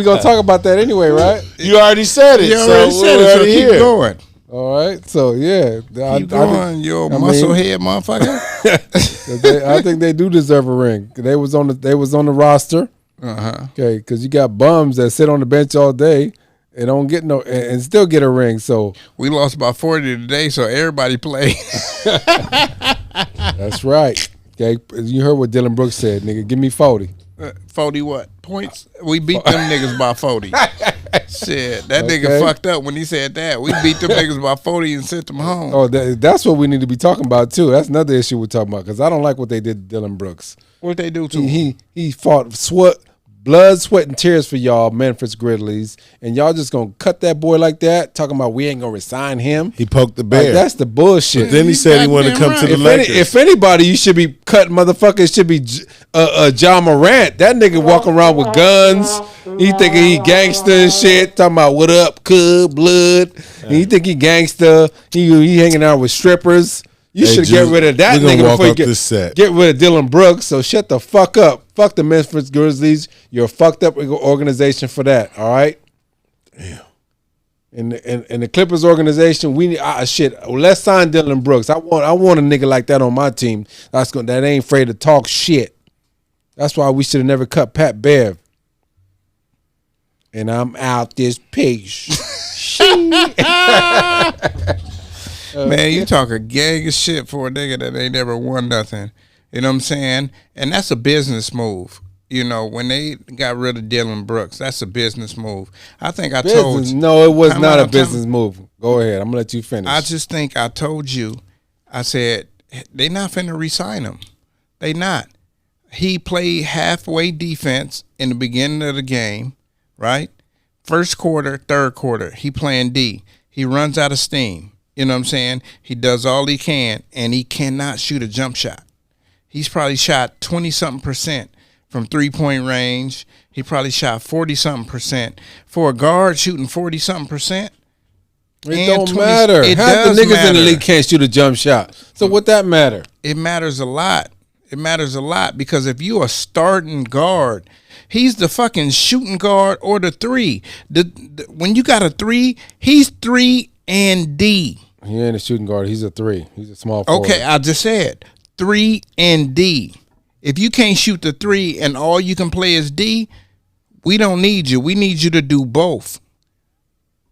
[SPEAKER 5] gonna talk about that anyway, right?
[SPEAKER 4] You already said it.
[SPEAKER 3] So keep going.
[SPEAKER 5] All right. So yeah,
[SPEAKER 3] keep going, you muscle head motherfucker.
[SPEAKER 5] I think they do deserve a ring. They was on the roster. Okay, because you got bums that sit on the bench all day and don't get no and still get a ring. So
[SPEAKER 3] we lost by 40 today, so everybody played.
[SPEAKER 5] That's right. Okay, you heard what Dylan Brooks said, nigga. Give me 40.
[SPEAKER 3] 40 what? Points? We beat them niggas by 40. Shit, that nigga fucked up when he said that. We beat them niggas by 40 and sent them home.
[SPEAKER 5] Oh, that's what we need to be talking about too. That's another issue we're talking about because I don't like what they did to Dylan Brooks.
[SPEAKER 3] What they do to him?
[SPEAKER 5] He fought blood, sweat, and tears for y'all, Memphis Grizzlies, and y'all just gonna cut that boy like that, talking about we ain't gonna resign him.
[SPEAKER 4] He poked the bear.
[SPEAKER 5] Like, that's the bullshit.
[SPEAKER 4] But then he said he wanted to come to the Lakers.
[SPEAKER 5] If anybody, you should be cutting motherfuckers should be John Morant. That nigga walking around with guns. He thinking he gangster and shit. Talking about what up, cub, blood. And he think he gangster. He hanging out with strippers. You should get rid of that nigga before you get rid of Dylan Brooks. So shut the fuck up. Fuck the Memphis Grizzlies. You're a fucked up organization for that. All right.
[SPEAKER 4] Damn.
[SPEAKER 5] In the Clippers organization, we need shit. Let's sign Dylan Brooks. I want a nigga like that on my team. That ain't afraid to talk shit. That's why we should have never cut Pat Bev. And I'm out this piece.
[SPEAKER 3] Man, you talk a gang of shit for a nigga that ain't never won nothing. You know what I'm saying? And that's a business move. You know, when they got rid of Dylan Brooks, that's a business move. I think I told you.
[SPEAKER 5] No, it was not a business move. Go ahead. I'm going to let you finish.
[SPEAKER 3] I just think I told you, I said, they not finna re-sign him. They not. He played halfway defense in the beginning of the game, right? First quarter, third quarter, he playing D. He runs out of steam. You know what I'm saying? He does all he can, and he cannot shoot a jump shot. He's probably shot 20-something% from three-point range. He probably shot 40-something%. For a guard shooting 40-something%,
[SPEAKER 5] it don't matter. Half the niggas in the league can't shoot a jump shot. So what that matter?
[SPEAKER 3] It matters a lot. It matters a lot because if you a starting guard, he's the fucking shooting guard or the three. When you got a three, he's 3 and D.
[SPEAKER 5] He ain't a shooting guard. He's a 3. He's a small forward.
[SPEAKER 3] Okay, I just said 3 and D. If you can't shoot the 3 and all you can play is D, we don't need you. We need you to do both.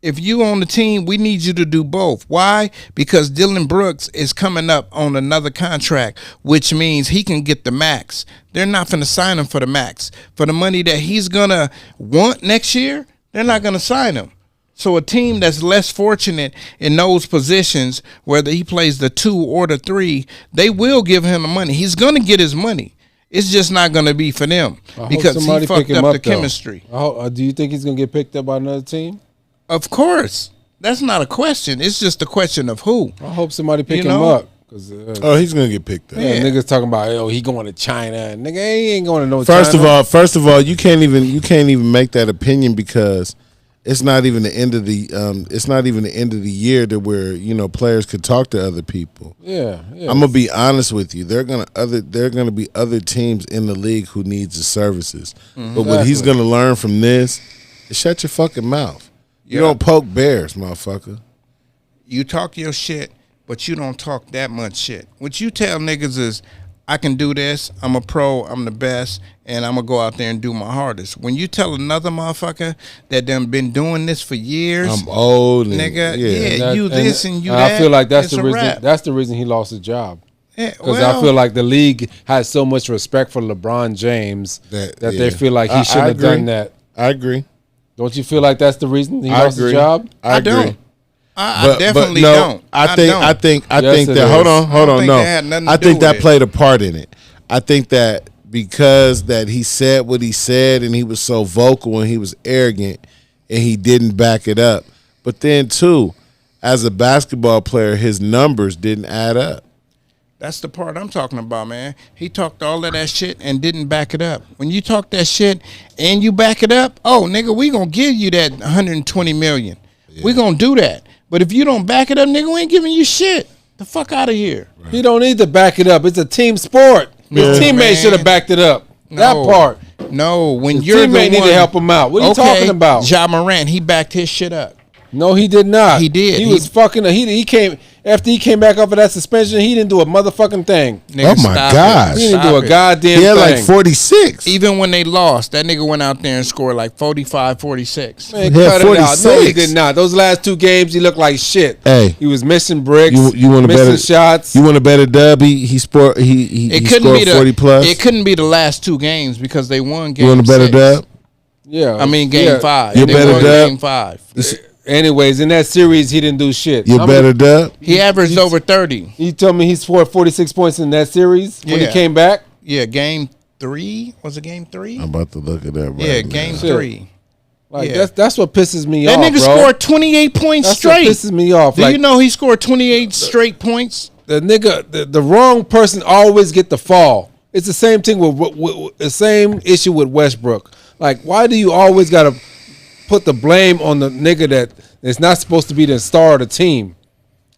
[SPEAKER 3] If you on the team, we need you to do both. Why? Because Dylan Brooks is coming up on another contract, which means he can get the max. They're not going to sign him for the max. For the money that he's going to want next year, they're not going to sign him. So a team that's less fortunate in those positions, whether he plays the 2 or the 3, they will give him the money. He's going to get his money. It's just not going to be for them because he fucked up the chemistry.
[SPEAKER 5] Do you think he's going to get picked up by another team?
[SPEAKER 3] Of course. That's not a question. It's just a question of who.
[SPEAKER 5] I hope somebody pick him up.
[SPEAKER 4] He's going to get picked up.
[SPEAKER 5] Yeah, niggas talking about, he going to China. Nigga, he ain't going to no
[SPEAKER 4] China. First of all, you can't even make that opinion because it's not even the end of the year to where players could talk to other people.
[SPEAKER 5] Yeah.
[SPEAKER 4] I'm gonna be honest with you. There are gonna be other teams in the league who needs the services. Mm-hmm. But what he's gonna learn from this is shut your fucking mouth. You don't poke bears, motherfucker.
[SPEAKER 3] You talk your shit, but you don't talk that much shit. What you tell niggas is, I can do this, I'm a pro, I'm the best, and I'm going to go out there and do my hardest. When you tell another motherfucker that done been doing this for years,
[SPEAKER 4] I'm old,
[SPEAKER 3] nigga,
[SPEAKER 5] you
[SPEAKER 3] this and you that.
[SPEAKER 5] I feel like that's the reason. That's the reason he lost his job. Because I feel like the league has so much respect for LeBron James that they feel like he shouldn't have done that.
[SPEAKER 4] I agree.
[SPEAKER 5] Don't you feel like that's the reason he lost his job?
[SPEAKER 3] I
[SPEAKER 4] agree.
[SPEAKER 3] Don't. I definitely don't.
[SPEAKER 4] I think that. Hold on. No, I think that played a part in it. I think that because that he said what he said and he was so vocal and he was arrogant and he didn't back it up. But then too, as a basketball player, his numbers didn't add up.
[SPEAKER 3] That's the part I'm talking about, man. He talked all of that shit and didn't back it up. When you talk that shit and you back it up, nigga, we gonna give you that $120 million. Yeah. We gonna do that. But if you don't back it up, nigga, we ain't giving you shit. The fuck out of here.
[SPEAKER 5] Right. He don't need to back it up. It's a team sport. His teammate should have backed it up. That part.
[SPEAKER 3] No, when
[SPEAKER 5] his
[SPEAKER 3] you're
[SPEAKER 5] teammate need to help him out. What are you talking about?
[SPEAKER 3] Ja Morant, he backed his shit up.
[SPEAKER 5] No, he did not.
[SPEAKER 3] He did.
[SPEAKER 5] He was fucking. He came after he came back off of that suspension. He didn't do a motherfucking thing.
[SPEAKER 3] Nigga,
[SPEAKER 4] oh my gosh,
[SPEAKER 5] he didn't do a goddamn thing.
[SPEAKER 4] He had like 46.
[SPEAKER 3] Even when they lost, that nigga went out there and scored like 45, 46.
[SPEAKER 5] Man, cut it out. No, he did not. Those last 2 games, he looked like shit.
[SPEAKER 4] Hey,
[SPEAKER 5] he was missing bricks.
[SPEAKER 4] You want to bet
[SPEAKER 5] shots?
[SPEAKER 4] You want to bet a dub? He scored 40 plus.
[SPEAKER 3] It couldn't be the last 2 games because they won game.
[SPEAKER 4] You want to bet a dub?
[SPEAKER 5] Yeah,
[SPEAKER 3] I mean game 5.
[SPEAKER 4] You bet a dub?
[SPEAKER 3] Game 5.
[SPEAKER 5] Anyways, in that series, he didn't do shit.
[SPEAKER 4] You better dub?
[SPEAKER 3] He averaged over 30.
[SPEAKER 5] You told me he scored 46 points in that series when he came back?
[SPEAKER 3] Yeah, game 3. Was it game 3?
[SPEAKER 4] I'm about to look at that right
[SPEAKER 3] Yeah,
[SPEAKER 4] now.
[SPEAKER 3] game
[SPEAKER 5] Shit.
[SPEAKER 3] 3.
[SPEAKER 5] Like
[SPEAKER 3] Yeah.
[SPEAKER 5] that's what pisses me
[SPEAKER 3] That
[SPEAKER 5] off,
[SPEAKER 3] nigga
[SPEAKER 5] bro.
[SPEAKER 3] scored 28 points
[SPEAKER 5] That's
[SPEAKER 3] straight.
[SPEAKER 5] what pisses me off.
[SPEAKER 3] Do
[SPEAKER 5] Like,
[SPEAKER 3] you know he scored 28 straight points?
[SPEAKER 5] the nigga, the wrong person always get the fall. It's the same thing with the same issue with Westbrook. Like, why do you always gotta put the blame on the nigga that is not supposed to be the star of the team?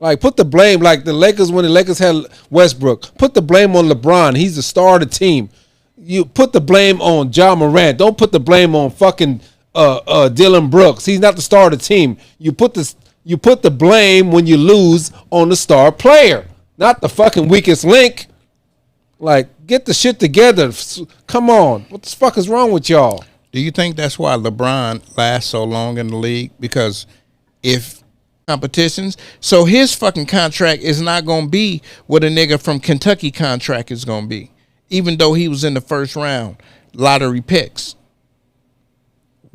[SPEAKER 5] Like, put the blame, like the Lakers, when the Lakers had Westbrook, put the blame on LeBron. He's the star of the team. You put the blame on Ja Morant. Don't put the blame on fucking Dylan Brooks. He's not the star of the team. You put the blame when you lose on the star player, not the fucking weakest link. Like, get the shit together. Come on. What the fuck is wrong with y'all?
[SPEAKER 3] Do you think that's why LeBron lasts so long in the league? Because if competitions, so his fucking contract is not going to be what a nigga from Kentucky contract is going to be, even though he was in the first round lottery picks.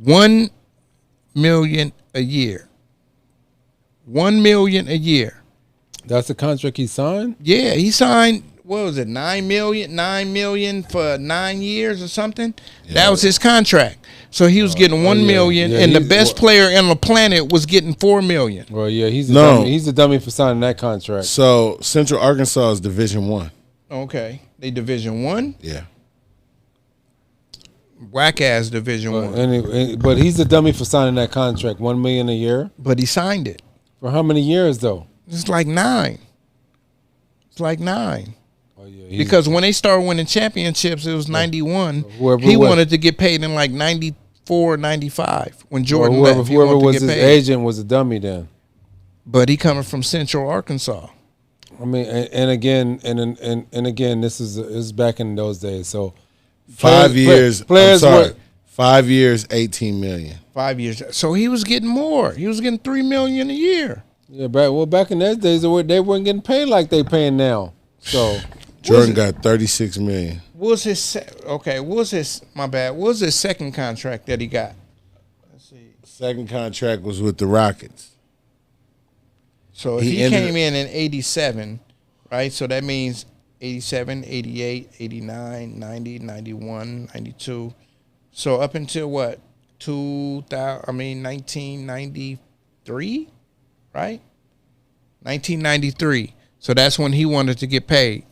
[SPEAKER 3] $1 million a year. $1 million a year.
[SPEAKER 5] That's the contract he signed?
[SPEAKER 3] Yeah, he signed, what was it, $9 million for 9 years or something? Yeah. That was his contract. So he was getting $1 million, and the best player on the planet was getting $4 million.
[SPEAKER 5] Well, yeah, he's a dummy for signing that contract.
[SPEAKER 4] So Central Arkansas is Division 1.
[SPEAKER 3] Okay, they Division 1.
[SPEAKER 4] Yeah.
[SPEAKER 3] Whack ass Division 1.
[SPEAKER 5] But he's a dummy for signing that contract, $1 million a year.
[SPEAKER 3] But he signed it
[SPEAKER 5] For how many years though?
[SPEAKER 3] It's like 9. It's like 9.
[SPEAKER 5] Oh, yeah,
[SPEAKER 3] because when they started winning championships, it was 91.
[SPEAKER 5] Whoever
[SPEAKER 3] he wanted to get paid in like 94, 95 when Jordan left.
[SPEAKER 5] Whoever was his agent was a dummy then.
[SPEAKER 3] But he coming from Central Arkansas.
[SPEAKER 5] I mean, and again, this is back in those days. So
[SPEAKER 4] 5 years.
[SPEAKER 5] Players were
[SPEAKER 4] 5 years, 18 million.
[SPEAKER 3] 5 years. So he was getting more. He was getting $3 million a year.
[SPEAKER 5] Yeah, back in those days, they weren't getting paid like they paying now. So
[SPEAKER 4] Jordan got 36 million.
[SPEAKER 3] What was his second contract that he got? Let's see.
[SPEAKER 4] Second contract was with the Rockets.
[SPEAKER 3] So if he came in 87, right? So that means 87, 88, 89, 90, 91, 92. So up until what? 1993, right? 1993. So that's when he wanted to get paid.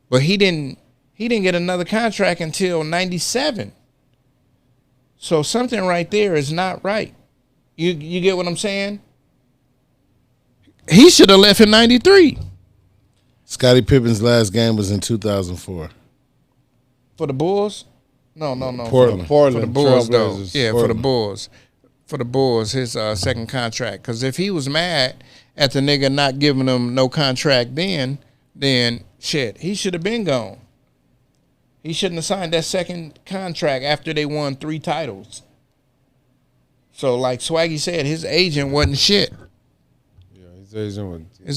[SPEAKER 3] But he didn't get another contract until 97. So something right there is not right. You get what I'm saying? He should have left in 93.
[SPEAKER 4] Scottie Pippen's last game was in 2004.
[SPEAKER 3] For the Bulls? No.
[SPEAKER 4] Portland.
[SPEAKER 3] For the Bulls, though. Yeah,
[SPEAKER 4] Portland.
[SPEAKER 3] for the Bulls. For the Bulls, his second contract. Because if he was mad at the nigga not giving him no contract then shit, he should have been gone. He shouldn't have signed that second contract after they won 3 titles. So like Swaggy said, his agent wasn't shit.
[SPEAKER 5] yeah, his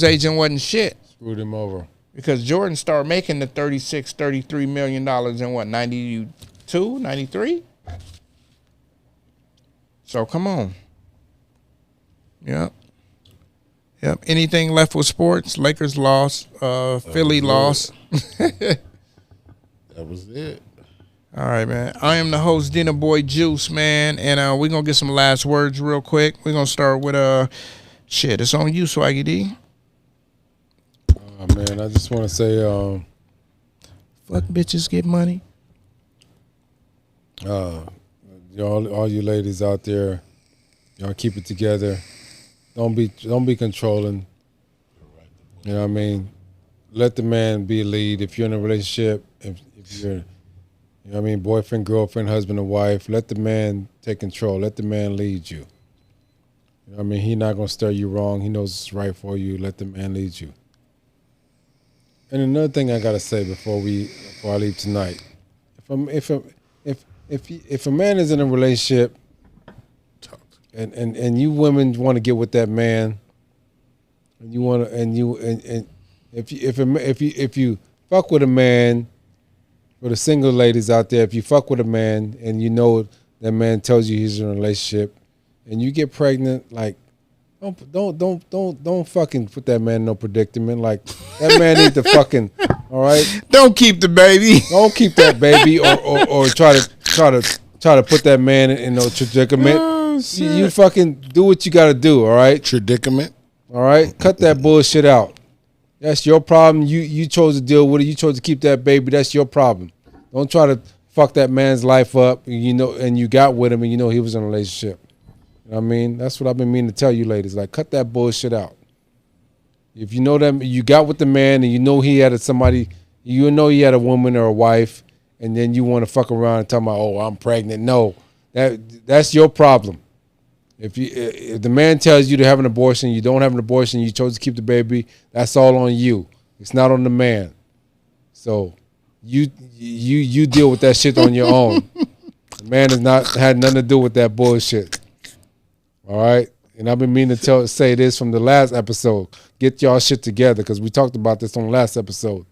[SPEAKER 3] agent wasn't shit.
[SPEAKER 5] Screwed him over.
[SPEAKER 3] Because Jordan started making the $33 million in what, 92, 93? So come on. Yep. Anything left with sports? Lakers lost. Philly lost.
[SPEAKER 4] That was it.
[SPEAKER 3] All right, man. I am the host, Dinner Boy Juice, man. And we're going to get some last words real quick. We're going to start with, it's on you, Swaggy D.
[SPEAKER 5] Oh, man, I just want to say,
[SPEAKER 3] Fuck bitches get money.
[SPEAKER 5] all you ladies out there, y'all keep it together. Don't be controlling. You know what I mean? Let the man be a lead. If you're in a relationship, if you're, you know what I mean, boyfriend, girlfriend, husband, or wife, let the man take control. Let the man lead you. You know what I mean? He's not gonna steer you wrong. He knows what's right for you. Let the man lead you. And another thing I gotta say before I leave tonight, if a man is in a relationship and you women want to get with that man, and you want to and if you fuck with a man, for the single ladies out there, if you fuck with a man and you know that man tells you he's in a relationship and you get pregnant, like don't fucking put that man in no predicament. Like that man need to fucking All right.
[SPEAKER 3] Don't keep the baby.
[SPEAKER 5] Don't keep that baby, or try to put that man in no predicament.
[SPEAKER 3] Oh, shit.
[SPEAKER 5] You fucking do what you got to do. All right.
[SPEAKER 4] Predicament.
[SPEAKER 5] All right. Cut that bullshit out. That's your problem. You chose to deal with it. You chose to keep that baby. That's your problem. Don't try to fuck that man's life up. And you got with him, and you know he was in a relationship. You know what I mean? That's what I've been meaning to tell you, ladies. Like, cut that bullshit out. If you know that you got with the man, and you know he had somebody, you know he had a woman or a wife, and then you want to fuck around and talk about, oh, I'm pregnant. No, that's your problem. If the man tells you to have an abortion, you don't have an abortion, you chose to keep the baby, that's all on you. It's not on the man. So you deal with that shit on your own. The man has had nothing to do with that bullshit. All right? And I've been meaning to say this from the last episode. Get y'all shit together, because we talked about this on the last episode.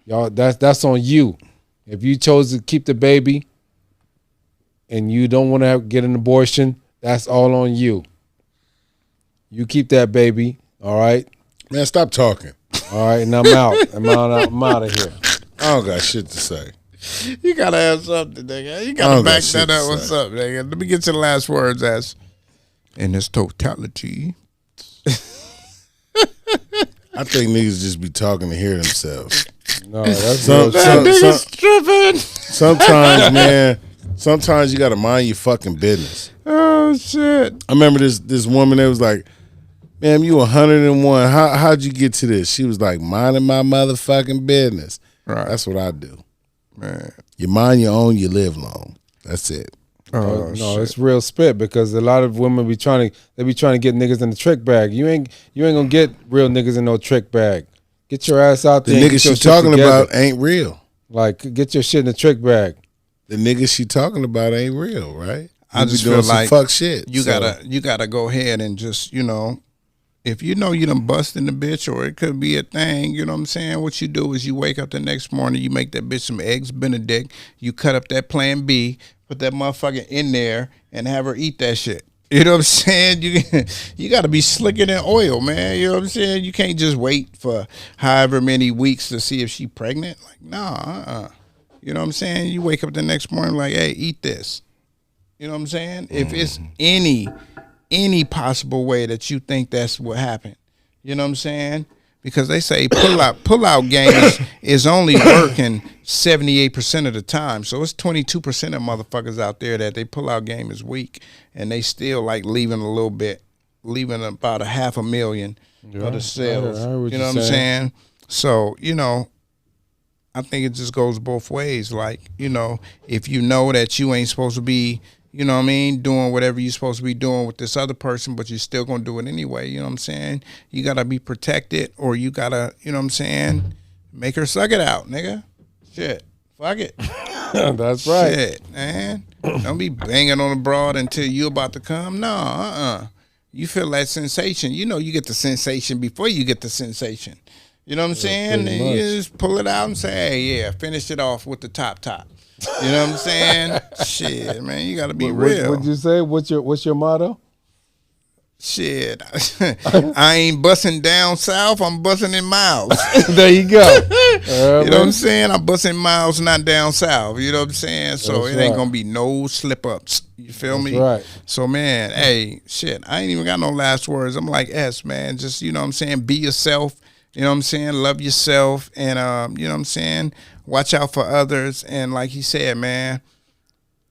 [SPEAKER 5] Y'all, that's on you. If you chose to keep the baby and you don't want to get an abortion, that's all on you. You keep that baby, all right?
[SPEAKER 4] Man, stop talking.
[SPEAKER 5] All right, and I'm out. I'm out of here.
[SPEAKER 4] I don't got shit to say.
[SPEAKER 3] You gotta have something, nigga. You gotta back that up. What's up, nigga? Let me get your last words, as in its totality.
[SPEAKER 4] I think niggas just be talking to hear themselves.
[SPEAKER 5] No, that's
[SPEAKER 3] Niggas tripping.
[SPEAKER 4] Sometimes, man. Sometimes you gotta mind your fucking business.
[SPEAKER 3] Oh shit!
[SPEAKER 4] I remember this woman that was like, "Ma'am, you 101. How'd you get to this?" She was like, "Minding my motherfucking business."
[SPEAKER 3] Right.
[SPEAKER 4] That's what I do.
[SPEAKER 3] Man.
[SPEAKER 4] You mind your own, you live long. That's it.
[SPEAKER 3] Oh,
[SPEAKER 5] no, it's real spit, because a lot of women be trying to get niggas in the trick bag. You ain't gonna get real niggas in no trick bag. Get your ass out there.
[SPEAKER 4] The niggas she talking about ain't real.
[SPEAKER 5] Like, get your shit in the trick bag.
[SPEAKER 4] The niggas she talking about ain't real, right?
[SPEAKER 3] I just feel like
[SPEAKER 4] fuck shit.
[SPEAKER 3] You gotta go ahead and just, if you know you done busting the bitch, or it could be a thing, you know what I'm saying? What you do is you wake up the next morning, you make that bitch some eggs Benedict, you cut up that Plan B, put that motherfucker in there, and have her eat that shit. You know what I'm saying? You got to be slicker than oil, man. You know what I'm saying? You can't just wait for however many weeks to see if she pregnant. Like, nah, You know what I'm saying? You wake up the next morning like, hey, eat this. You know what I'm saying? If it's any possible way that you think that's what happened, you know what I'm saying? Because they say pull out game is only working 78% of the time. So it's 22% of motherfuckers out there that they pull out game is weak, and they still like leaving a little bit, leaving about $500,000 of the sales. You know what I'm saying? So, I think it just goes both ways. Like, if you know that you ain't supposed to be, you know what I mean, doing whatever you're supposed to be doing with this other person, but you're still going to do it anyway, you know what I'm saying? You got to be protected, or you got to, you know what I'm saying, make her suck it out, nigga. Shit. Fuck it.
[SPEAKER 5] That's right.
[SPEAKER 3] Shit, man. Don't be banging on a broad until you about to come. No, You feel that sensation. You get the sensation before you get the sensation. You know what I'm saying? And you just pull it out and say, hey, yeah, finish it off with the top. You know what I'm saying? Shit, man, you got to be real.
[SPEAKER 5] What'd you say? What's your motto?
[SPEAKER 3] Shit, I ain't busting down south. I'm busting in miles.
[SPEAKER 5] There you go.
[SPEAKER 3] You know what I'm saying? I'm busting miles, not down south. You know what I'm saying? So
[SPEAKER 5] That's
[SPEAKER 3] it ain't
[SPEAKER 5] right.
[SPEAKER 3] gonna be no slip ups. You feel me?
[SPEAKER 5] Right.
[SPEAKER 3] So man, hey, shit, I ain't even got no last words. I'm like man. Just, you know what I'm saying? Be yourself. You know what I'm saying? Love yourself, and you know what I'm saying? Watch out for others. And like he said, man,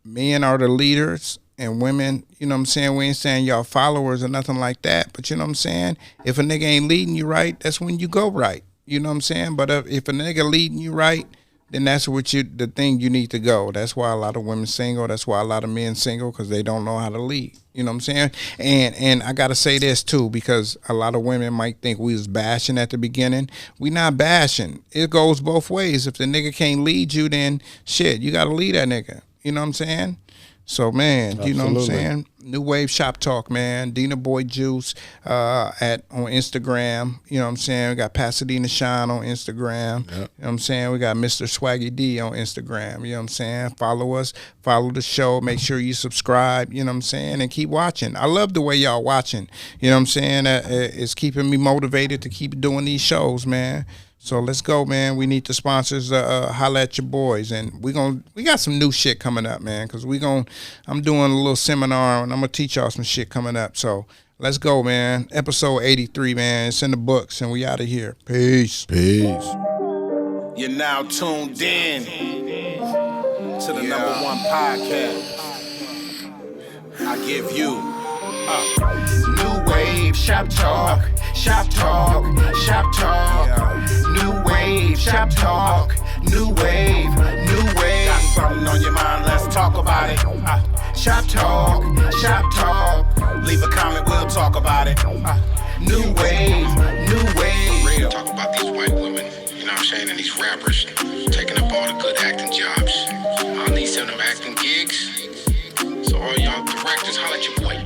[SPEAKER 3] men are the leaders, and women, you know what I'm saying? We ain't saying y'all followers or nothing like that, but you know what I'm saying? If a nigga ain't leading you right, that's when you go right. You know what I'm saying? But if a nigga leading you right, then that's the thing you need to go. That's why a lot of women single. That's why a lot of men single, because they don't know how to lead. You know what I'm saying? And I got to say this too, because a lot of women might think we was bashing at the beginning. We not bashing. It goes both ways. If the nigga can't lead you, then shit, you got to lead that nigga. You know what I'm saying? So, man,
[SPEAKER 5] Absolutely.
[SPEAKER 3] you know what I'm saying? New Wave Shop Talk, man. Dina Boy Juice on Instagram. You know what I'm saying? We got Pasadena Shine on Instagram. Yep. You know what I'm saying? We got Mr. Swaggy D on Instagram. You know what I'm saying? Follow us. Follow the show. Make sure you subscribe. You know what I'm saying? And keep watching. I love the way y'all watching. You know what I'm saying? It's keeping me motivated to keep doing these shows, man. So let's go, man. We need the sponsors to holla at your boys, and we got some new shit coming up, man. Cause I'm doing a little seminar, and I'm gonna teach y'all some shit coming up. So let's go, man. Episode 83, man. It's in the books, and we out of here. Peace.
[SPEAKER 4] Peace.
[SPEAKER 1] You're now tuned in to the number one podcast. I give you new wave shop talk, shop talk, shop talk. New wave shop talk, new wave, new wave. Got something on your mind? Let's talk about it. Shop talk, shop talk. Leave a comment, we'll talk about it. New wave, new wave.
[SPEAKER 2] Real. Talk about these white women, you know what I'm saying, and these rappers taking up all the good acting jobs. I need some of them acting gigs. So all y'all directors, holla at your boy.